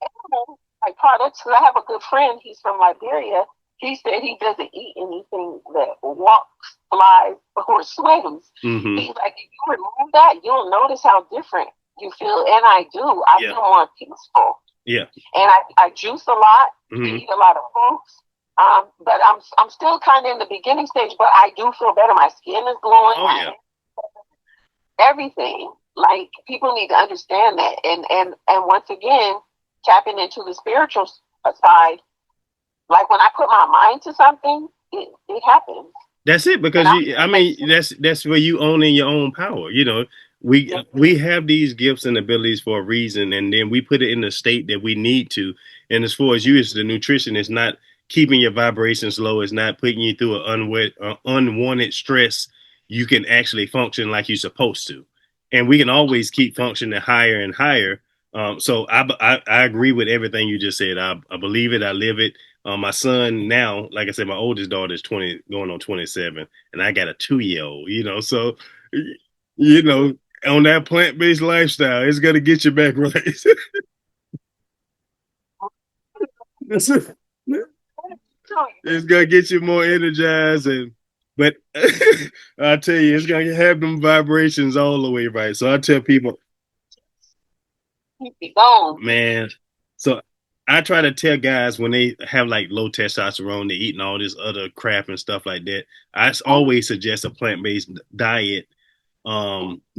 animal like products, because I have a good friend, he's from Liberia. He said he doesn't eat anything that walks, flies, or swims. Mm-hmm. He's like, if you remove that, you'll notice how different you feel. And I do. I feel more peaceful. Yeah. And I juice a lot, mm-hmm. eat a lot of fruits. But I'm still kind of in the beginning stage, but I do feel better. My skin is glowing. Oh, yeah. Everything. Like, people need to understand that. And once again, tapping into the spiritual side, like when I put my mind to something, it happens. That's it, because that's where you own in your own power. You know, we have these gifts and abilities for a reason, and then we put it in the state that we need to. And as far as you, as the nutrition, it's not keeping your vibrations low. It's not putting you through an unwanted stress. You can actually function like you're supposed to, and we can always keep functioning higher and higher. So I agree with everything you just said. I believe it. I live it. My son now, like I said, my oldest daughter is 20, going on 27, and I got a 2-year-old, so, on that plant-based lifestyle, it's going to get you back right. It's going to get you more energized, but I tell you, it's going to have them vibrations all the way right. So I tell people, man, so I try to tell guys when they have like low testosterone, they're eating all this other crap and stuff like that. I always suggest a plant-based diet,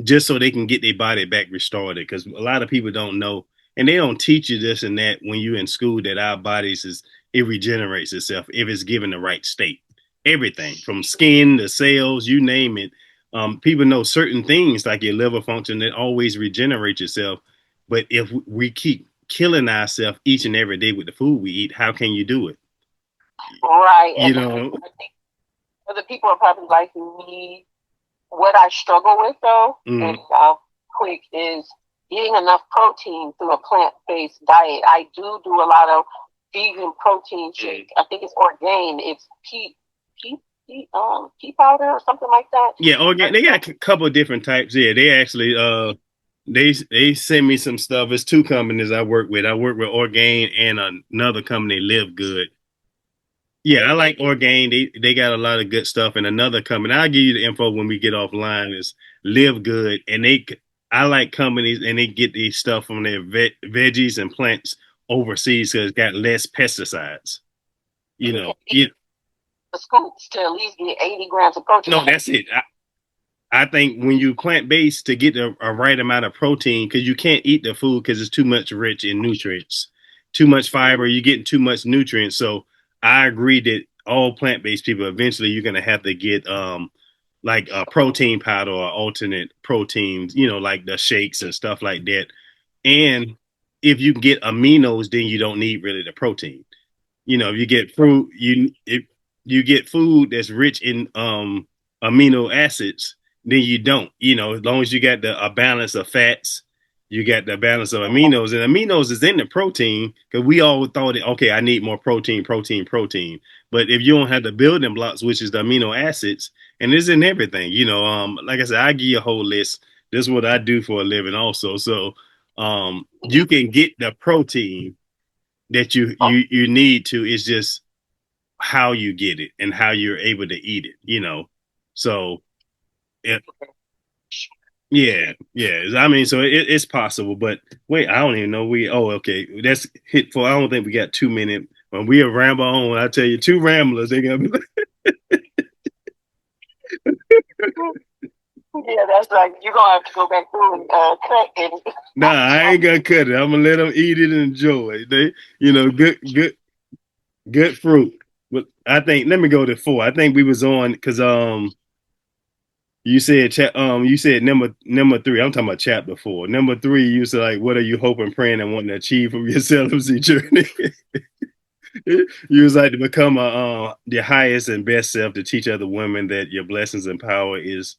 just so they can get their body back restored. Because a lot of people don't know, and they don't teach you this and that when you're in school, that our bodies it regenerates itself if it's given the right state. Everything from skin to cells, you name it. People know certain things like your liver function that always regenerates itself. But if we keep killing ourselves each and every day with the food we eat, how can you do it? Right. Other people are probably like me. What I struggle with, though, and quick, is getting enough protein through a plant-based diet. I do a lot of vegan protein shake. I think it's Orgain. It's pea powder or something like that. Yeah, Orgain. They got a couple of different types. Yeah, they actually they send me some stuff. It's 2 companies I work with. I work with Orgain and another company, Live Good. Yeah, I like Orgain. They got a lot of good stuff. And another company, I'll give you the info when we get offline, is Live Good. And I like companies, and they get these stuff from their veggies and plants overseas because it's got less pesticides. The scoops to at least get 80 grams of protein. No, that's it. I think when you plant-based, to get a right amount of protein, because you can't eat the food because it's too much rich in nutrients, too much fiber, you're getting too much nutrients. So I agree that all plant-based people, eventually you're going to have to get like a protein powder or alternate proteins, like the shakes and stuff like that. And if you can get aminos, then you don't need really the protein. If you get fruit, if you get food that's rich in amino acids, then you don't, as long as you got a balance of fats, you got the balance of aminos, and aminos is in the protein, because we all thought okay, I need more protein. But if you don't have the building blocks, which is the amino acids, and it's in everything, like I said, I give you a whole list this is what I do for a living also. So you can get the protein that you need to. It's just how you get it and how you're able to eat it, you know. So it, yeah, I mean, so it's possible, but wait, I don't even know. Okay, that's hit for. I don't think we got 2 minutes. When we ramble on, I tell you, two ramblers, they're gonna be like, yeah, that's like you're gonna have to go back through and cut it. nah, I ain't gonna cut it. I'm gonna let them eat it and enjoy it. They, good fruit. But I think let me go to 4. I think we was on because you said number 3. I'm talking about chapter 4. Number 3, you said like, what are you hoping, praying, and wanting to achieve from your celibacy journey? You was like to become your highest and best self, to teach other women that your blessings and power is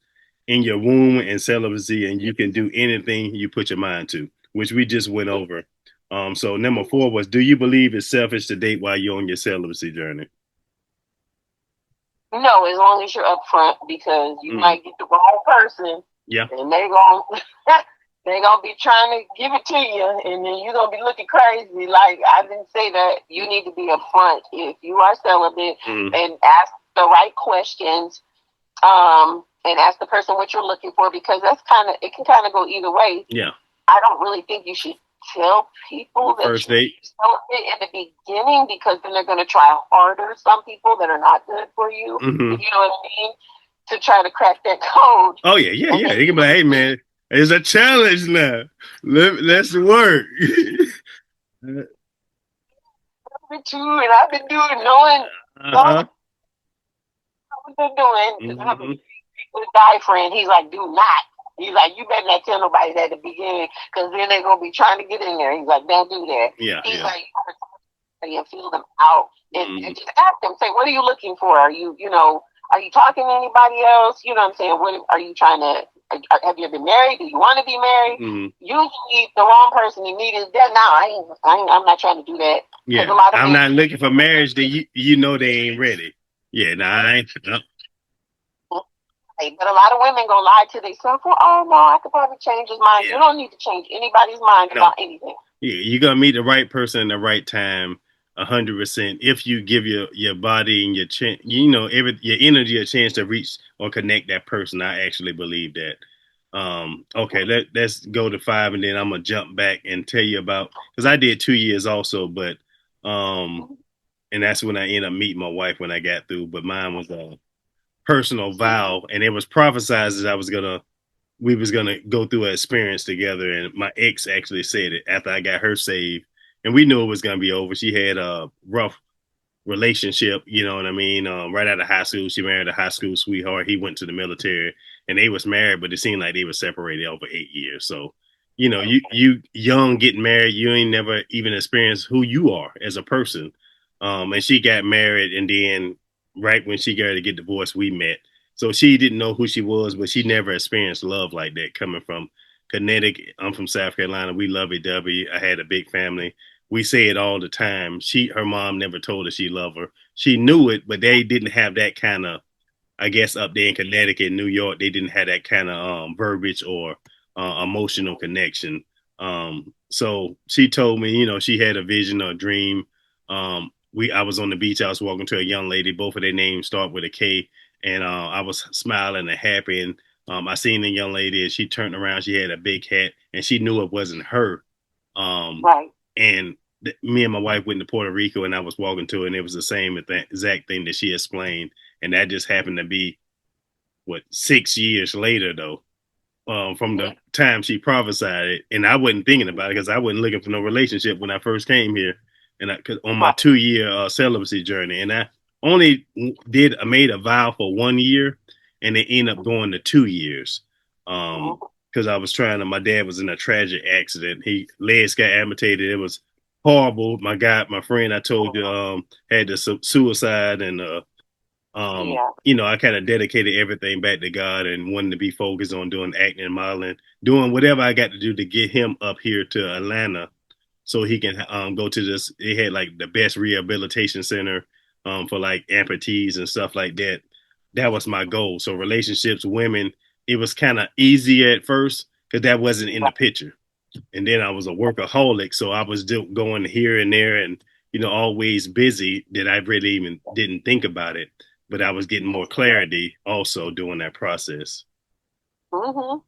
in your womb and celibacy, and you can do anything you put your mind to, which we just went over. So number 4 was, do you believe it's selfish to date while you're on your celibacy journey? No, as long as you're upfront, because you might get the wrong person. Yeah. And they're gonna be trying to give it to you, and then you're gonna be looking crazy. Like, I didn't say that. You need to be upfront if you are celibate, and ask the right questions, and ask the person what you're looking for, because it can kind of go either way. Yeah. I don't really think you should tell people that first date in the beginning, because then they're going to try harder. Some people that are not good for you, you know what I mean, to try to crack that code. Oh yeah. They can be like, hey man, it's a challenge now. Let's work. Too, and I've been knowing what I've been doing. With a guy friend, he's like, do not. He's like, you better not tell nobody that at the beginning, because then they're gonna be trying to get in there. He's like, don't do that. He's like, you feel them out, and just ask them. Say, what are you looking for? Are you talking to anybody else? You know what I'm saying? What are you trying to? Have you been married? Do you want to be married? Usually, the wrong person you meet is that. No, I'm not trying to do that. Yeah, I'm not looking for marriage. That you know they ain't ready. Yeah, I ain't. No. But a lot of women gonna lie to themselves. Well, oh no, I could probably change his mind. You don't need to change anybody's mind about anything. Yeah, you're gonna meet the right person in the right time, 100%. If you give your body and your your energy a chance to reach or connect that person, I actually believe that. Okay, let's go to 5, and then I'm gonna jump back and tell you about, because I did 2 years also, but and that's when I ended up meeting my wife when I got through. But mine was a personal vow, and it was prophesied that we was gonna go through an experience together. And my ex actually said it after I got her saved, and we knew it was gonna be over. She had a rough relationship, you know what I mean? Right out of high school, she married a high school sweetheart. He went to the military, and they was married, but it seemed like they were separated over 8 years. So, you young getting married, you ain't never even experienced who you are as a person. And she got married, and then right when she got to get divorced, we met. So she didn't know who she was, but she never experienced love like that. Coming from Connecticut, I'm from South Carolina. We lovey-dovey. I had a big family. We say it all the time. Her mom never told her she loved her. She knew it, but they didn't have that kind of, I guess, up there in Connecticut, New York, they didn't have that kind of verbiage or emotional connection. So she told me, she had a vision or a dream. I was on the beach. I was walking to a young lady. Both of their names start with a K, and I was smiling and happy. And I seen the young lady, and she turned around. She had a big hat, and she knew it wasn't her. Right. And me and my wife went to Puerto Rico, and I was walking to her, and it was the same exact thing that she explained. And that just happened to be 6 years later, though, from the time she prophesied it. And I wasn't thinking about it, because I wasn't looking for no relationship when I first came here, and on my 2-year celibacy journey. And I only made a vow for 1 year, and it ended up going to 2 years. Because I was my dad was in a tragic accident. Legs got amputated. It was horrible. My friend I told you had the suicide, and I kind of dedicated everything back to God, and wanted to be focused on doing acting and modeling, doing whatever I got to do to get him up here to Atlanta, so he can go to this. They had like the best rehabilitation center for like amputees and stuff like that. That was my goal. So relationships, women, it was kind of easy at first because that wasn't in the picture. And then I was a workaholic, so I was going here and there and, always busy that I really even didn't think about it. But I was getting more clarity also doing that process. Mm-hmm.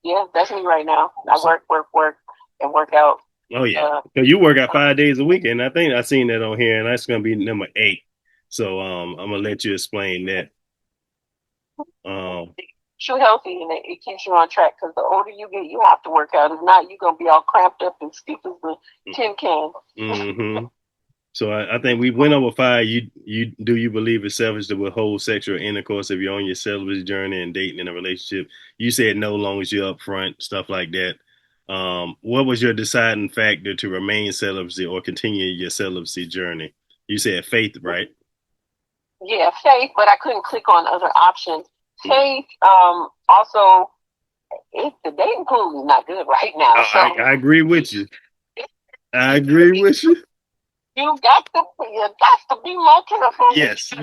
Yeah, that's me right now. I work, and work out. Oh, yeah. So you work out 5 days a week, and I think I seen that on here, and that's going to be number 8. So I'm going to let you explain that. You're healthy, and it keeps you on track, because the older you get, you have to work out. If not, you're going to be all cramped up and stiff as a tin can. Mm-hmm. So I think we went over 5. Do you believe it's selfish to withhold sexual intercourse if you're on your celibacy journey and dating in a relationship? You said no, long as you're upfront, stuff like that. What was your deciding factor to remain celibacy or continue your celibacy journey? You said faith, right? Yeah, faith, but I couldn't click on other options. Faith, also, the dating pool is not good right now. Oh, so I agree with you. I agree with you. You got to be more careful. Yes.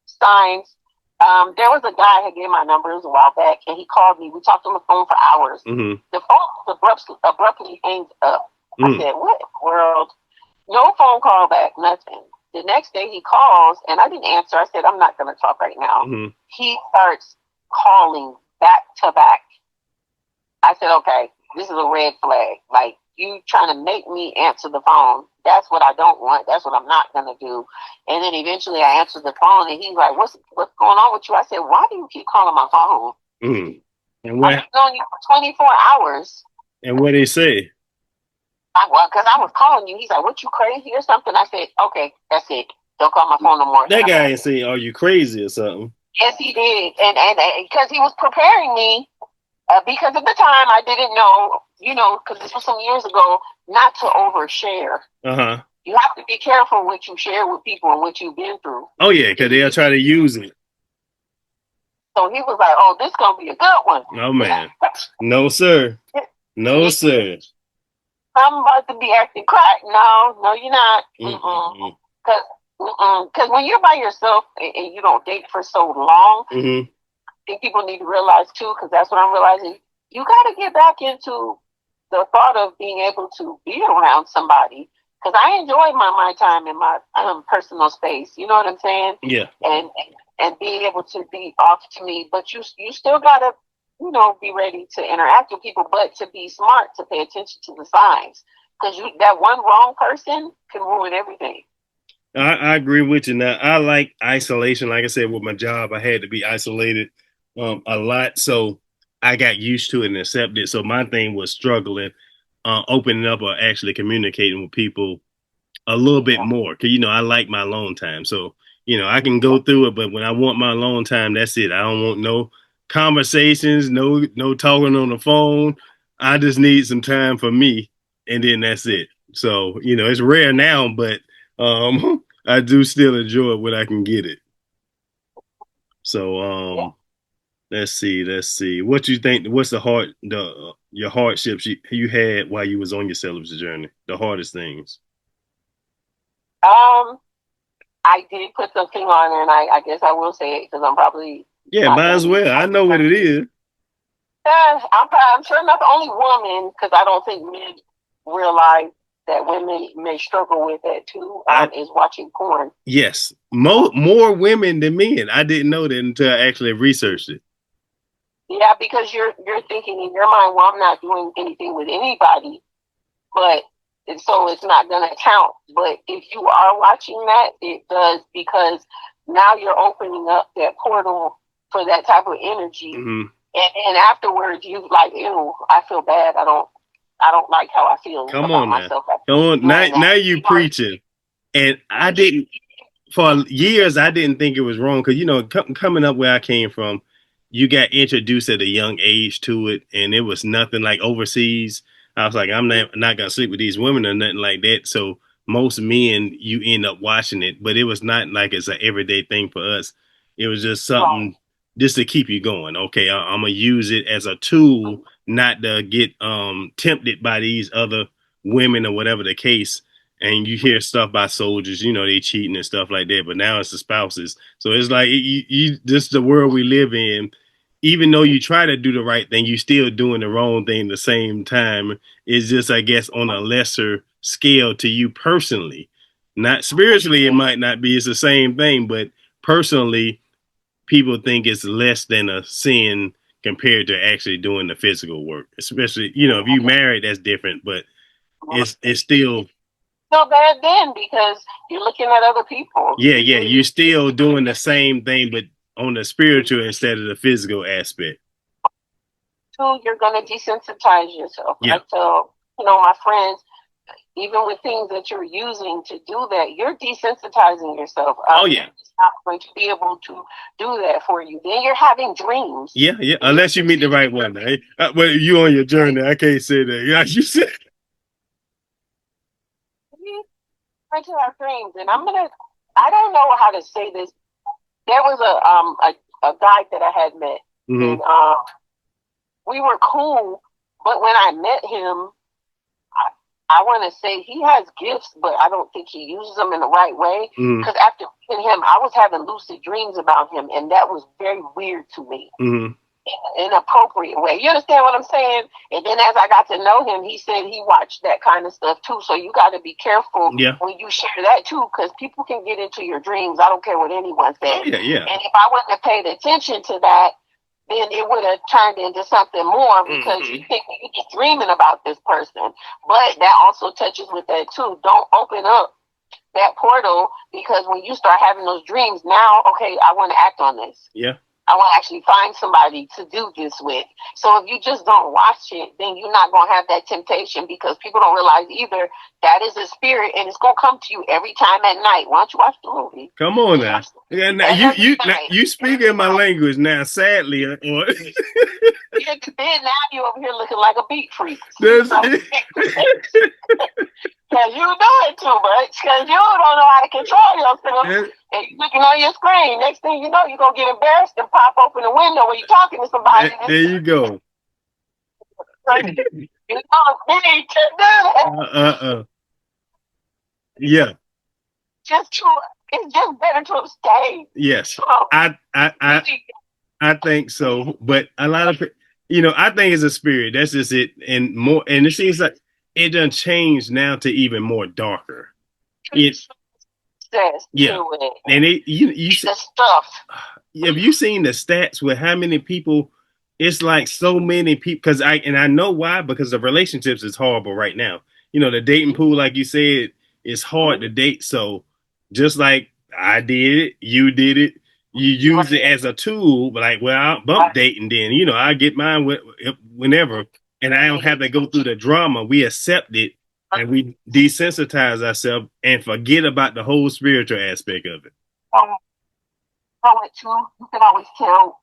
Signs. There was a guy who gave my number a while back, and he called me. We talked on the phone for hours. Mm-hmm. The phone abruptly hangs up. I said, "What in the world?" No phone call back, nothing. The next day he calls, and I didn't answer. I said, "I'm not going to talk right now." Mm-hmm. He starts calling back to back. I said, "Okay, this is a red flag. Like, you trying to make me answer the phone. That's what I don't want. That's what I'm not going to do." And then eventually I answered the phone, and he's like, what's going on with you? I said, "Why do you keep calling my phone?" Mm-hmm. And what? I've been on you for 24 hours. And what did he say? Because I was calling you. He's like, "What, you crazy or something?" I said, "Okay, that's it. Don't call my phone no more." That guy ain't saying, "Are you crazy or something?" Yes, he did. And because he was preparing me, because at the time I didn't know, because this was some years ago, not to overshare. Uh-huh. You have to be careful what you share with people and what you've been through. Oh, yeah, because they'll try to use it. So he was like, "Oh, this is going to be a good one." Oh, man. No, sir. No, sir. I'm about to be acting crack. No, you're not. Because when you're by yourself and you don't date for so long, I think people need to realize too, because that's what I'm realizing, you got to get back into the thought of being able to be around somebody. Because I enjoy my time in my personal space. You know what I'm saying? Yeah. And being able to be off to me, but you still gotta, be ready to interact with people, but to be smart, to pay attention to the signs, because that one wrong person can ruin everything. I agree with you. Now, I like isolation. Like I said, with my job, I had to be isolated a lot, so I got used to it and accepted it. So my thing was struggling, opening up or actually communicating with people a little bit more, because I like my alone time. So I can go through it, but when I want my alone time, that's it. I don't want no conversations, no talking on the phone. I just need some time for me, and then that's it. So it's rare now, but I do still enjoy it when I can get it. So let's see. What you think? What's your hardships you had while you was on your celibacy journey? The hardest things. I did put something on, and I guess I will say it because I'm probably might as well. I know what it is. I'm sure I'm not the only woman, because I don't think men realize that women may struggle with that too. Is watching porn. Yes, more women than men. I didn't know that until I actually researched it. Yeah, because you're thinking in your mind, well, I'm not doing anything with anybody, but so it's not going to count. But if you are watching that, it does, because now you're opening up that portal for that type of energy. Mm-hmm. And afterwards, you like, ew, I feel bad. I don't like how I feel about myself. Come on, now you preaching. And I didn't, for years, I didn't think it was wrong, because coming up where I came from, you got introduced at a young age to it, and it was nothing like overseas. I was like, I'm not gonna sleep with these women or nothing like that. So most men, you end up watching it, but it was not like it's an everyday thing for us. It was just something just to keep you going. Okay, I'm gonna use it as a tool, not to get tempted by these other women or whatever the case. And you hear stuff by soldiers, they cheating and stuff like that. But now it's the spouses. So it's like this is the world we live in. even though you try to do the right thing, you still doing the wrong thing at the same time. It's just, I guess, on a lesser scale to you personally. Not spiritually, it might not be. It's the same thing, but personally, people think it's less than a sin compared to actually doing the physical work. Especially, you know, if you married, that's different, but it's still so bad then because you're looking at other people. Yeah, you're still doing the same thing, but on the spiritual instead of the physical aspect. Two, you're going to desensitize yourself. Yeah. I tell, my friends, even with things that you're using to do that, you're desensitizing yourself. It's not going to be able to do that for you. Then you're having dreams. Yeah. Unless you meet the right one. Eh? Well, you on your journey. I can't say that. Yeah, you said. To have dreams, and I don't know how to say this. There was a guy that I had met, and we were cool. But when I met him, I want to say he has gifts, but I don't think he uses them in the right way. Because after meeting him, I was having lucid dreams about him, and that was very weird to me. In an appropriate way. You understand what I'm saying? And then as I got to know him, he said he watched that kind of stuff too. So you got to be careful when you share that too, because people can get into your dreams. I don't care what anyone says. And if I wouldn't have paid attention to that, then it would have turned into something more because you think you're just dreaming about this person. But that also touches with that too. Don't open up that portal, because when you start having those dreams, now, okay, I want to act on this. Yeah. I want to actually find somebody to do this with. So if you just don't watch it, then you're not going to have that temptation, because people don't realize either that is a spirit and it's going to come to you every time at night. Why don't you watch the movie? Come on now. Yeah, now you speak in my language now, sadly. You're now you over here looking like a beat freak. Because you do it too much, because you don't know how to control yourself. And you're looking on your screen. Next thing you know, you're going to get embarrassed and pop open the window when you're talking to somebody. There you go. You need to do that. Yeah. It's just better to abstain. Yes. I think so. But a lot of I think it's a spirit. That's just it. And it seems like it done changed now to even more darker. It's and you the stuff. Have you seen the stats with how many people? It's like so many people, because I know why, because the relationships is horrible right now. The dating pool, like you said, is hard to date. So just like I did it, you did it. You use it as a tool, but I'll bump dating then. I get mine whenever. And I don't have to go through the drama. We accept it and we desensitize ourselves and forget about the whole spiritual aspect of it. You can always tell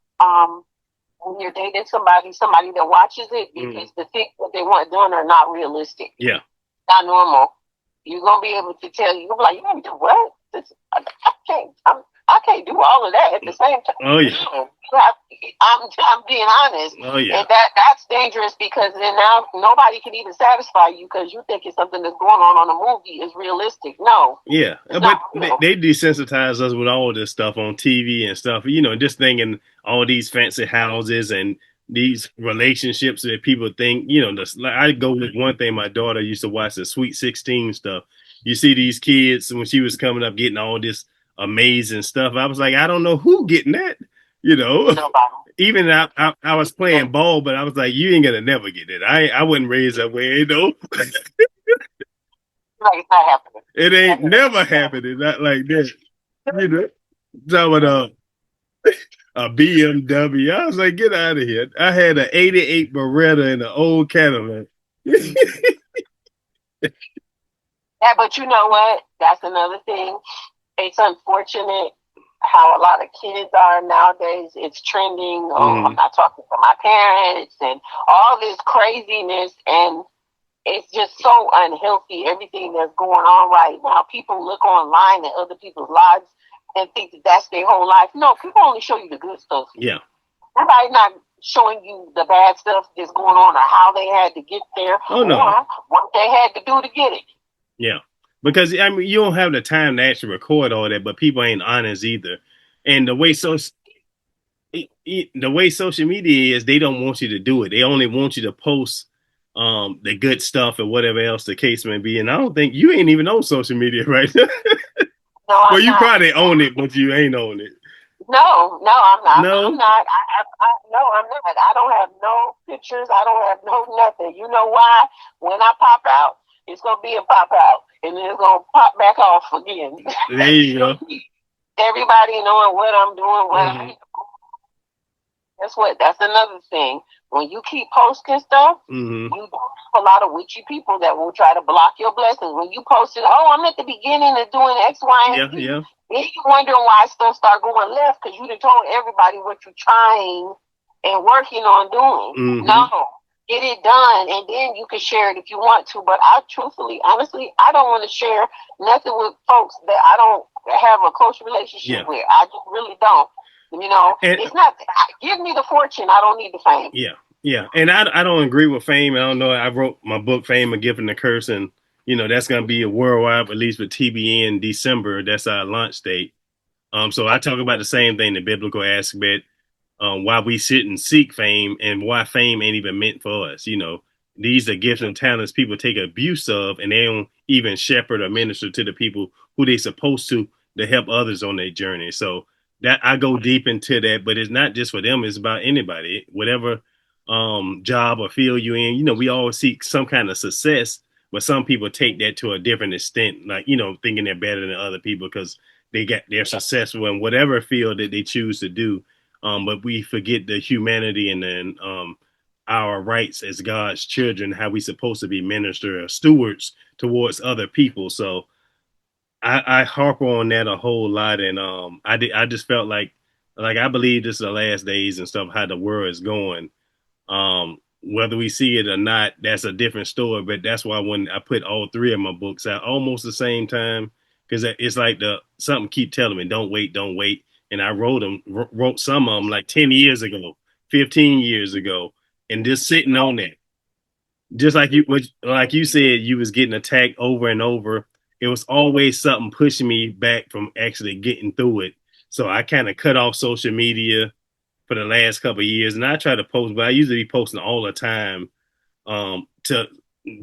when you're dating somebody that watches it, because the things that they want done are not realistic. Yeah. Not normal. You're going to be able to tell. You're like, you going to do what? I can't do all of that at the same time. Oh, yeah. I'm being honest. Oh, yeah. And that's dangerous, because then now nobody can even satisfy you, because you think it's something that's going on a movie is realistic. No. Yeah. But they desensitize us with all this stuff on TV and stuff, just thinking all these fancy houses and these relationships that people think, I go with one thing. My daughter used to watch the Sweet 16 stuff. You see these kids when she was coming up getting all this amazing stuff. I was like, I don't know who getting that, Even I was playing ball, but I was like, you ain't gonna never get it. I wouldn't raise that way, No, it's not happening. It ain't never happening. Not like that. Talking about a BMW. I was like, get out of here. I had an 88 Beretta in an old Cadillac. Yeah, but you know what? That's another thing. It's unfortunate how a lot of kids are nowadays. It's trending. I'm not talking to my parents and all this craziness, and it's just so unhealthy, everything that's going on right now. People look online at other people's lives and think that that's their whole life. No, people only show you the good stuff. Yeah. Everybody's not showing you the bad stuff that's going on, or how they had to get there, or what they had to do to get it. Yeah. Because you don't have the time to actually record all that, but people ain't honest either. And the way the way social media is, they don't want you to do it. They only want you to post the good stuff or whatever else the case may be. And I don't think you ain't even on social media, right? No, well, I'm you not. probably own it, but you ain't on it. No, I'm not. No? I'm not. No, I'm not. I don't have no pictures. I don't have no nothing. You know why? When I pop out, it's gonna be a pop out, and then it's gonna pop back off again. There you go. Everybody knowing what I'm doing, what I. Guess what? That's another thing. When you keep posting stuff, you have a lot of witchy people that will try to block your blessings. When you post it, oh, I'm at the beginning of doing X, Y, and Z. Yeah. Then you wondering why stuff start going left because you done told everybody what you're trying and working on doing. No, get it done, and then you can share it if you want to. But I truthfully, honestly, I don't want to share nothing with folks that I don't have a close relationship with. I just really don't. You know, and it's not, give me the fortune. I don't need the fame. Yeah. And I don't agree with fame. I don't know. I wrote my book, Fame, A Gift and a Curse. And, you know, that's going to be a worldwide release with TBN in December. That's our launch date. So I talk about the same thing, the biblical aspect, why we shouldn't seek fame and why fame ain't even meant for us. You know, these are gifts and talents people take abuse of, and they don't even shepherd or minister to the people who they supposed to help others on their journey. So that I go deep into that, but it's not just for them. It's about anybody, whatever job or field you're in. You know, we all seek some kind of success, but some people take that to a different extent, like, you know, thinking they're better than other people because they're successful in whatever field that they choose to do. But we forget the humanity and then our rights as God's children, how we supposed to be minister or stewards towards other people. So I harp on that a whole lot, and I just felt like I believe this is the last days and stuff, how the world is going. Whether we see it or not, that's a different story. But that's why when I put all three of my books out almost the same time, because it's like something keep telling me, don't wait. And I wrote some of them like 10 years ago, 15 years ago, and just sitting on that. Just like you said, you was getting attacked over and over. It was always something pushing me back from actually getting through it. So I kind of cut off social media for the last couple of years, and I try to post, but I usually be posting all the time to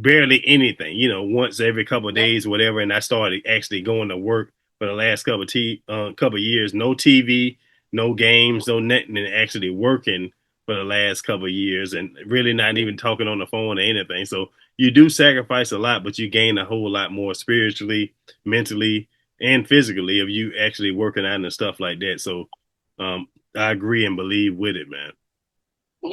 barely anything, you know, once every couple of days, whatever. And I started actually going to work for the last couple of years. No TV, no games, no nothing, and actually working for the last couple of years, and really not even talking on the phone or anything. So you do sacrifice a lot, but you gain a whole lot more spiritually, mentally, and physically if you actually working out and stuff like that. So I agree and believe with it, man. When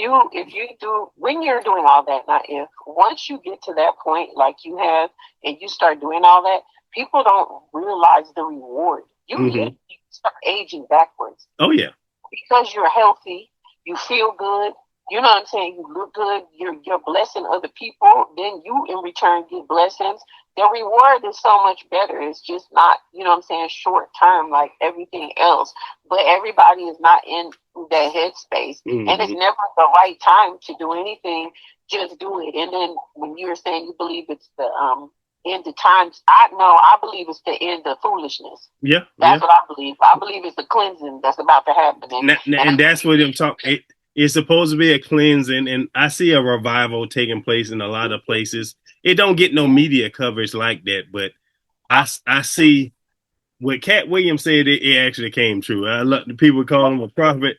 you're doing all that, not if, once you get to that point like you have and you start doing all that, people don't realize the reward. You start aging backwards. Oh, yeah. Because you're healthy, you feel good, you know what I'm saying, you look good, you're blessing other people, then you in return get blessings. The reward is so much better. It's just not, you know what I'm saying, short term like everything else. But everybody is not in that headspace. And it's never the right time to do anything. Just do it. And then when you're saying you believe it's the end of times, I believe it's the end of foolishness. Yeah. That's what I believe. I believe it's the cleansing that's about to happen. And that's what I'm talking. It's supposed to be a cleansing, and I see a revival taking place in a lot of places. It don't get no media coverage like that, but I see what Cat Williams said. It actually came true. I love the people calling him a prophet.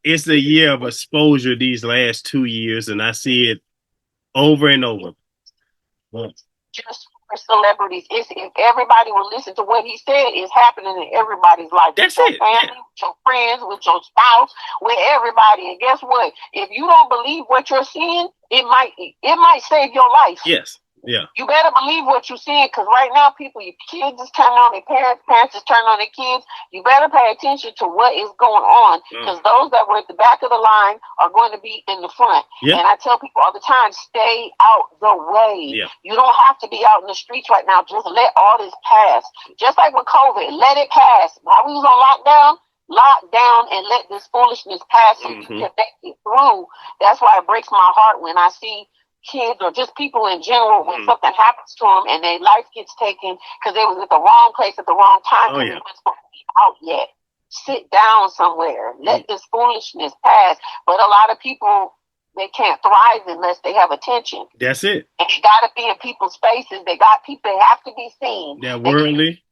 It's the year of exposure these last 2 years, and I see it over and over. Just for celebrities, if everybody will listen to what he said, it's happening in everybody's life. That's with your family, with your friends, with your spouse, with everybody. And guess what? If you don't believe what you're seeing, it might save your life. Yes. Yeah. You better believe what you're seeing, because right now, people, your kids is turning on their parents is turning on their kids. You better pay attention to what is going on, because those that were at the back of the line are going to be in the front. Yeah. And I tell people all the time, stay out the way. Yeah. You don't have to be out in the streets right now. Just let all this pass. Just like with COVID, let it pass. While we was on lock down and let this foolishness pass so you can make it through. That's why it breaks my heart when I see kids or just people in general when something happens to them and their life gets taken because they was at the wrong place at the wrong time because they weren't supposed to be out yet. sit down somewhere. Let this foolishness pass. But a lot of people, they can't thrive unless they have attention. That's it. And you got to be in people's faces. They have to be seen. That worldly.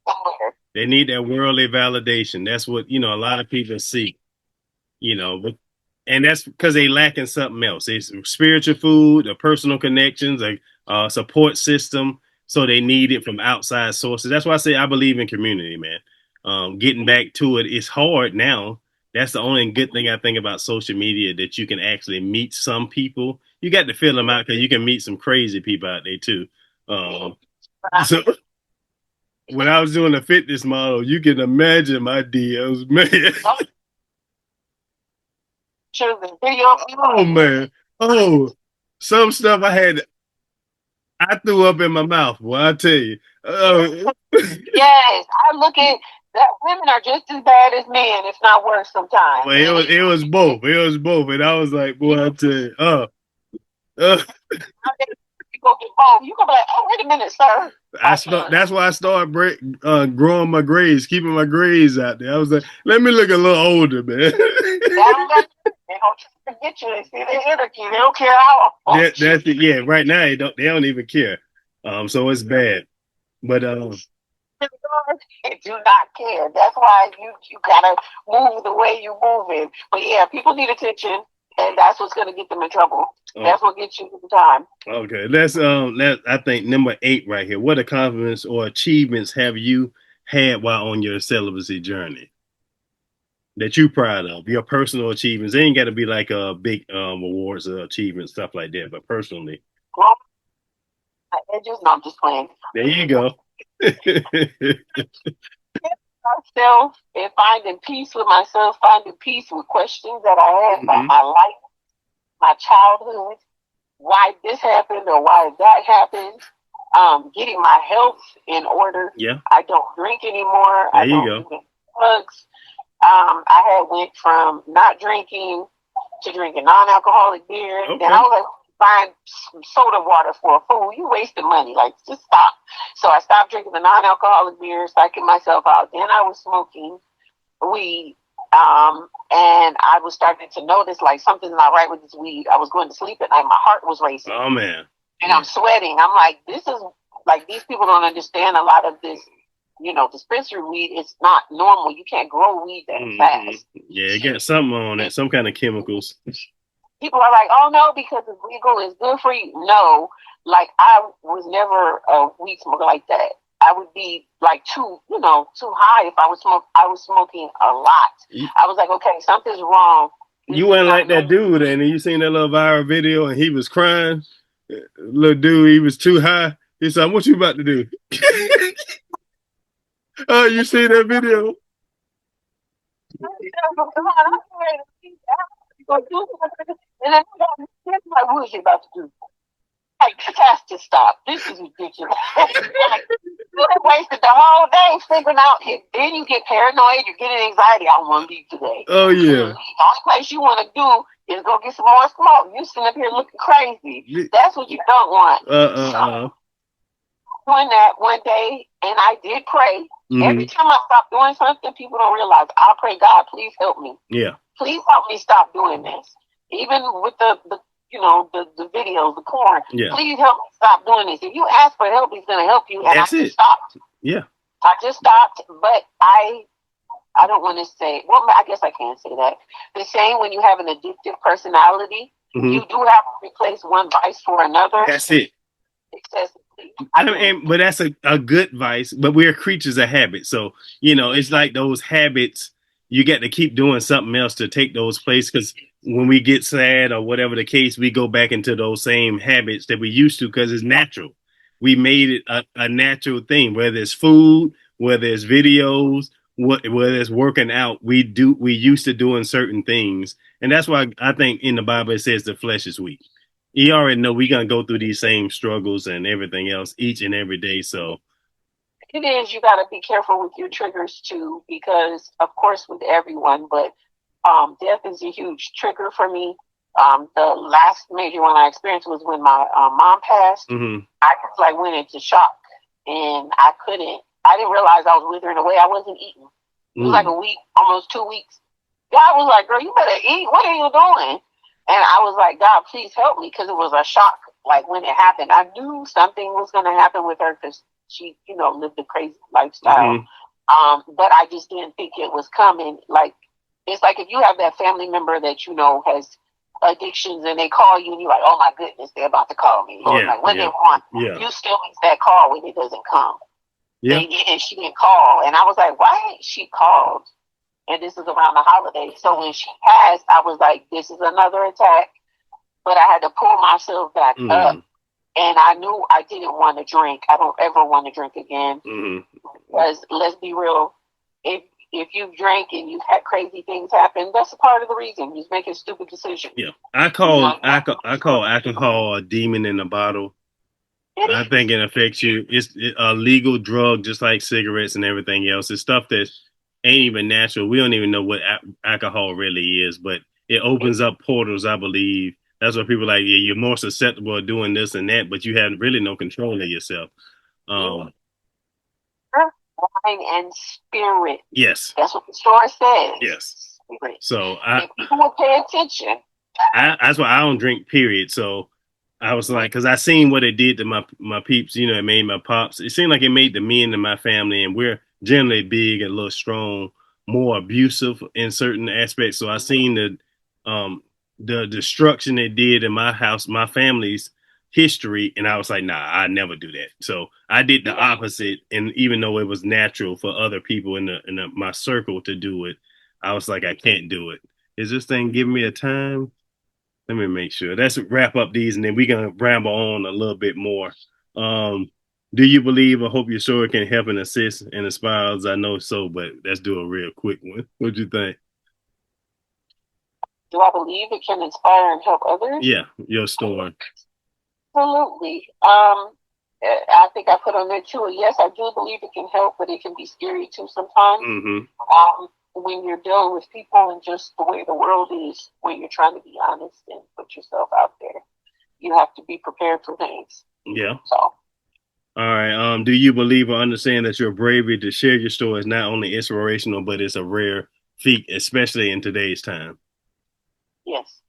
They need that worldly validation. That's what, a lot of people seek, but, and that's because they lacking something else. It's spiritual food, a personal connections, a support system. So they need it from outside sources. That's why I say I believe in community, man. Getting back to it, it's hard now. That's the only good thing I think about social media, that you can actually meet some people. You got to fill them out, because you can meet some crazy people out there too. So when I was doing a fitness model, you can imagine my DMs, man. Oh man. Oh, some stuff I threw up in my mouth. Well, I tell you. Yes, I look at that. Women are just as bad as men, if not worse, sometimes. Well, it was both. It was both, and I was like, boy, I tell you, you go get both. You gonna be like, oh, wait a minute, sir. That's why I started growing my grades, keeping my grades out there. I was like, let me look a little older, man. They don't forget you. They see the energy. They don't care how. That's it. Yeah, right now they don't even care. So it's bad. But they do not care. That's why you gotta move the way you move it. But yeah, people need attention, and that's what's gonna get them in trouble. That's what gets you the time. Okay, that's I think number 8 right here. What accomplishments or achievements have you had while on your celibacy journey that you proud of? Your personal achievements. They ain't got to be like a big awards or achievements, stuff like that, but personally. I'm just playing. There you go. Myself and finding peace with myself, finding peace with questions that I had about my life, my childhood, why this happened or why that happened. Getting my health in order. Yeah. I don't drink anymore. There you go. Do drugs. I had went from not drinking to drinking non-alcoholic beer. Okay. Then I was like, buying some soda water for a fool. You wasted money. Like, just stop. So I stopped drinking the non-alcoholic beer, psyching myself out. Then I was smoking weed. And I was starting to notice like something's not right with this weed. I was going to sleep at night. My heart was racing. Oh man. And I'm sweating. I'm like, this is like, these people don't understand a lot of this, dispensary weed. It's not normal. You can't grow weed that fast. Yeah, it got something on it, some kind of chemicals. People are like, oh no, because it's legal, it's good for you. No, like I was never a weed smoker like that. I would be like too high if I was smoking a lot. I was like, okay, something's wrong. You went like that dude, and you seen that little viral video, and he was crying. Little dude, he was too high. He said, "What you about to do?" Oh, you see that video? And then like, what is he about to do? Like, this has to stop. This is ridiculous. You wasted the whole day figuring out it. Then you get paranoid, you're getting anxiety. I want to leave today. Oh yeah. The only place you want to do is go get some more smoke. You sitting up here looking crazy. That's what you don't want. So, doing that one day, and I did pray. Every time I stop doing something, people don't realize. I pray, God, please help me. Yeah. Please help me stop doing this. Even with the videos, the porn. Yeah. Please help me stop doing this. If you ask for help, he's going to help you. And I just stopped. Yeah. I just stopped, but I don't want to say, well, I guess I can say that. The same when you have an addictive personality, you do have to replace one vice for another. That's it. Excessively. But that's a good vice, but we're creatures of habit. So, it's like those habits, you got to keep doing something else to take those places, because when we get sad or whatever the case, we go back into those same habits that we used to, because it's natural. We made it a natural thing, whether it's food, whether it's videos, whether it's working out, we used to doing certain things. And that's why I think in the Bible, it says the flesh is weak. You already know we're going to go through these same struggles and everything else each and every day. So it is, you got to be careful with your triggers too, because of course with everyone, but death is a huge trigger for me. The last major one I experienced was when my mom passed. I just went into shock, and I didn't realize I was withering away. I wasn't eating. It was like a week, almost 2 weeks. God was like, girl, you better eat. What are you doing? And I was like, God, please help me, because it was a shock. Like, when it happened, I knew something was going to happen with her, because she, lived a crazy lifestyle. But I just didn't think it was coming. Like, it's like if you have that family member that, has addictions, and they call you and you're like, oh my goodness, they're about to call me. Or like, what they want. You still miss that call when it doesn't come. And she didn't call. And I was like, why ain't she called? And this is around the holidays. So when she passed, I was like, this is another attack. But I had to pull myself back up. And I knew I didn't want to drink. I don't ever want to drink again. Because let's be real, if you drink and you've had crazy things happen, that's a part of the reason. You're making stupid decisions. Yeah. I call alcohol a demon in a bottle. I think it affects you. It's a legal drug, just like cigarettes and everything else. It's stuff that ain't even natural. We don't even know what alcohol really is, but it opens up portals, I believe. That's what people are like, yeah, you're more susceptible to doing this and that, but you have really no control of yourself. Mind and spirit. Yes. That's what the story says. Yes. Spirit. So if people will pay attention. That's why I don't drink, period. So I was like, because I seen what it did to my peeps, it made my pops. It seemed like it made the men in my family, and we're generally big and a little strong, more abusive in certain aspects. So I seen the destruction it did in my house, my family's history, and I was like, nah, I never do that. So I did the opposite, and even though it was natural for other people in my circle to do it, I was like, I can't do it. Is this thing giving me a time? Let me make sure. Let's wrap up these, and then we're gonna ramble on a little bit more. Do you believe or hope your story can help and assist and inspire others? I know so, but let's do a real quick one. What do you think? Do I believe it can inspire and help others? Yeah, your story. Absolutely. I think I put on there too. Yes, I do believe it can help, but it can be scary too sometimes. When you're dealing with people and just the way the world is, when you're trying to be honest and put yourself out there, you have to be prepared for things. Yeah. So. All right. Do you believe or understand that your bravery to share your story is not only inspirational, but it's a rare feat, especially in today's time? Yes.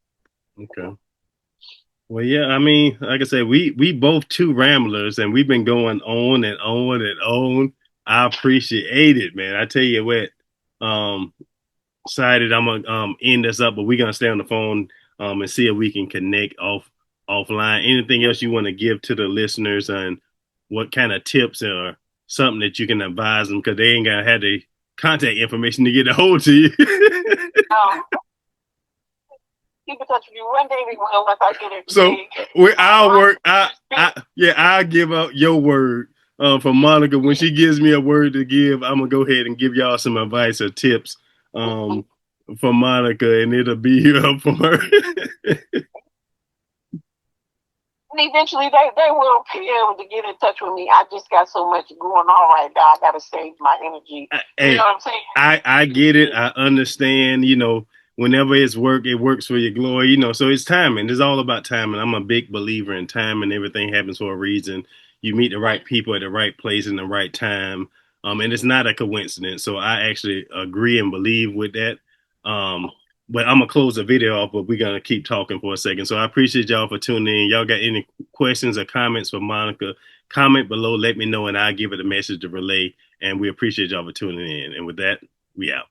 Okay. Well, yeah, I mean, like I said, we both two ramblers, and we've been going on and on and on. I appreciate it, man. I tell you what, decided I'm gonna end this up, but we're gonna stay on the phone and see if we can connect offline. Anything else you want to give to the listeners, and what kind of tips or something that you can advise them, because they ain't gonna have the contact information to get a hold to you. Keep in touch with you. One day we will, once I get it. So I'll work. I'll give out your word for Monica. When she gives me a word to give, I'm gonna go ahead and give y'all some advice or tips for Monica, and it'll be up for her. And eventually they will be able to get in touch with me. I just got so much going on right now. I gotta save my energy. You know what I'm saying? I get it. I understand. Whenever it's work, it works for your glory. So it's timing. It's all about timing. I'm a big believer in time, and everything happens for a reason. You meet the right people at the right place in the right time. And it's not a coincidence. So I actually agree and believe with that. But I'm gonna close the video off, but we're gonna keep talking for a second. So I appreciate y'all for tuning in. Y'all got any questions or comments for Monica? Comment below, let me know, and I'll give it a message to relay. And we appreciate y'all for tuning in. And with that, we out.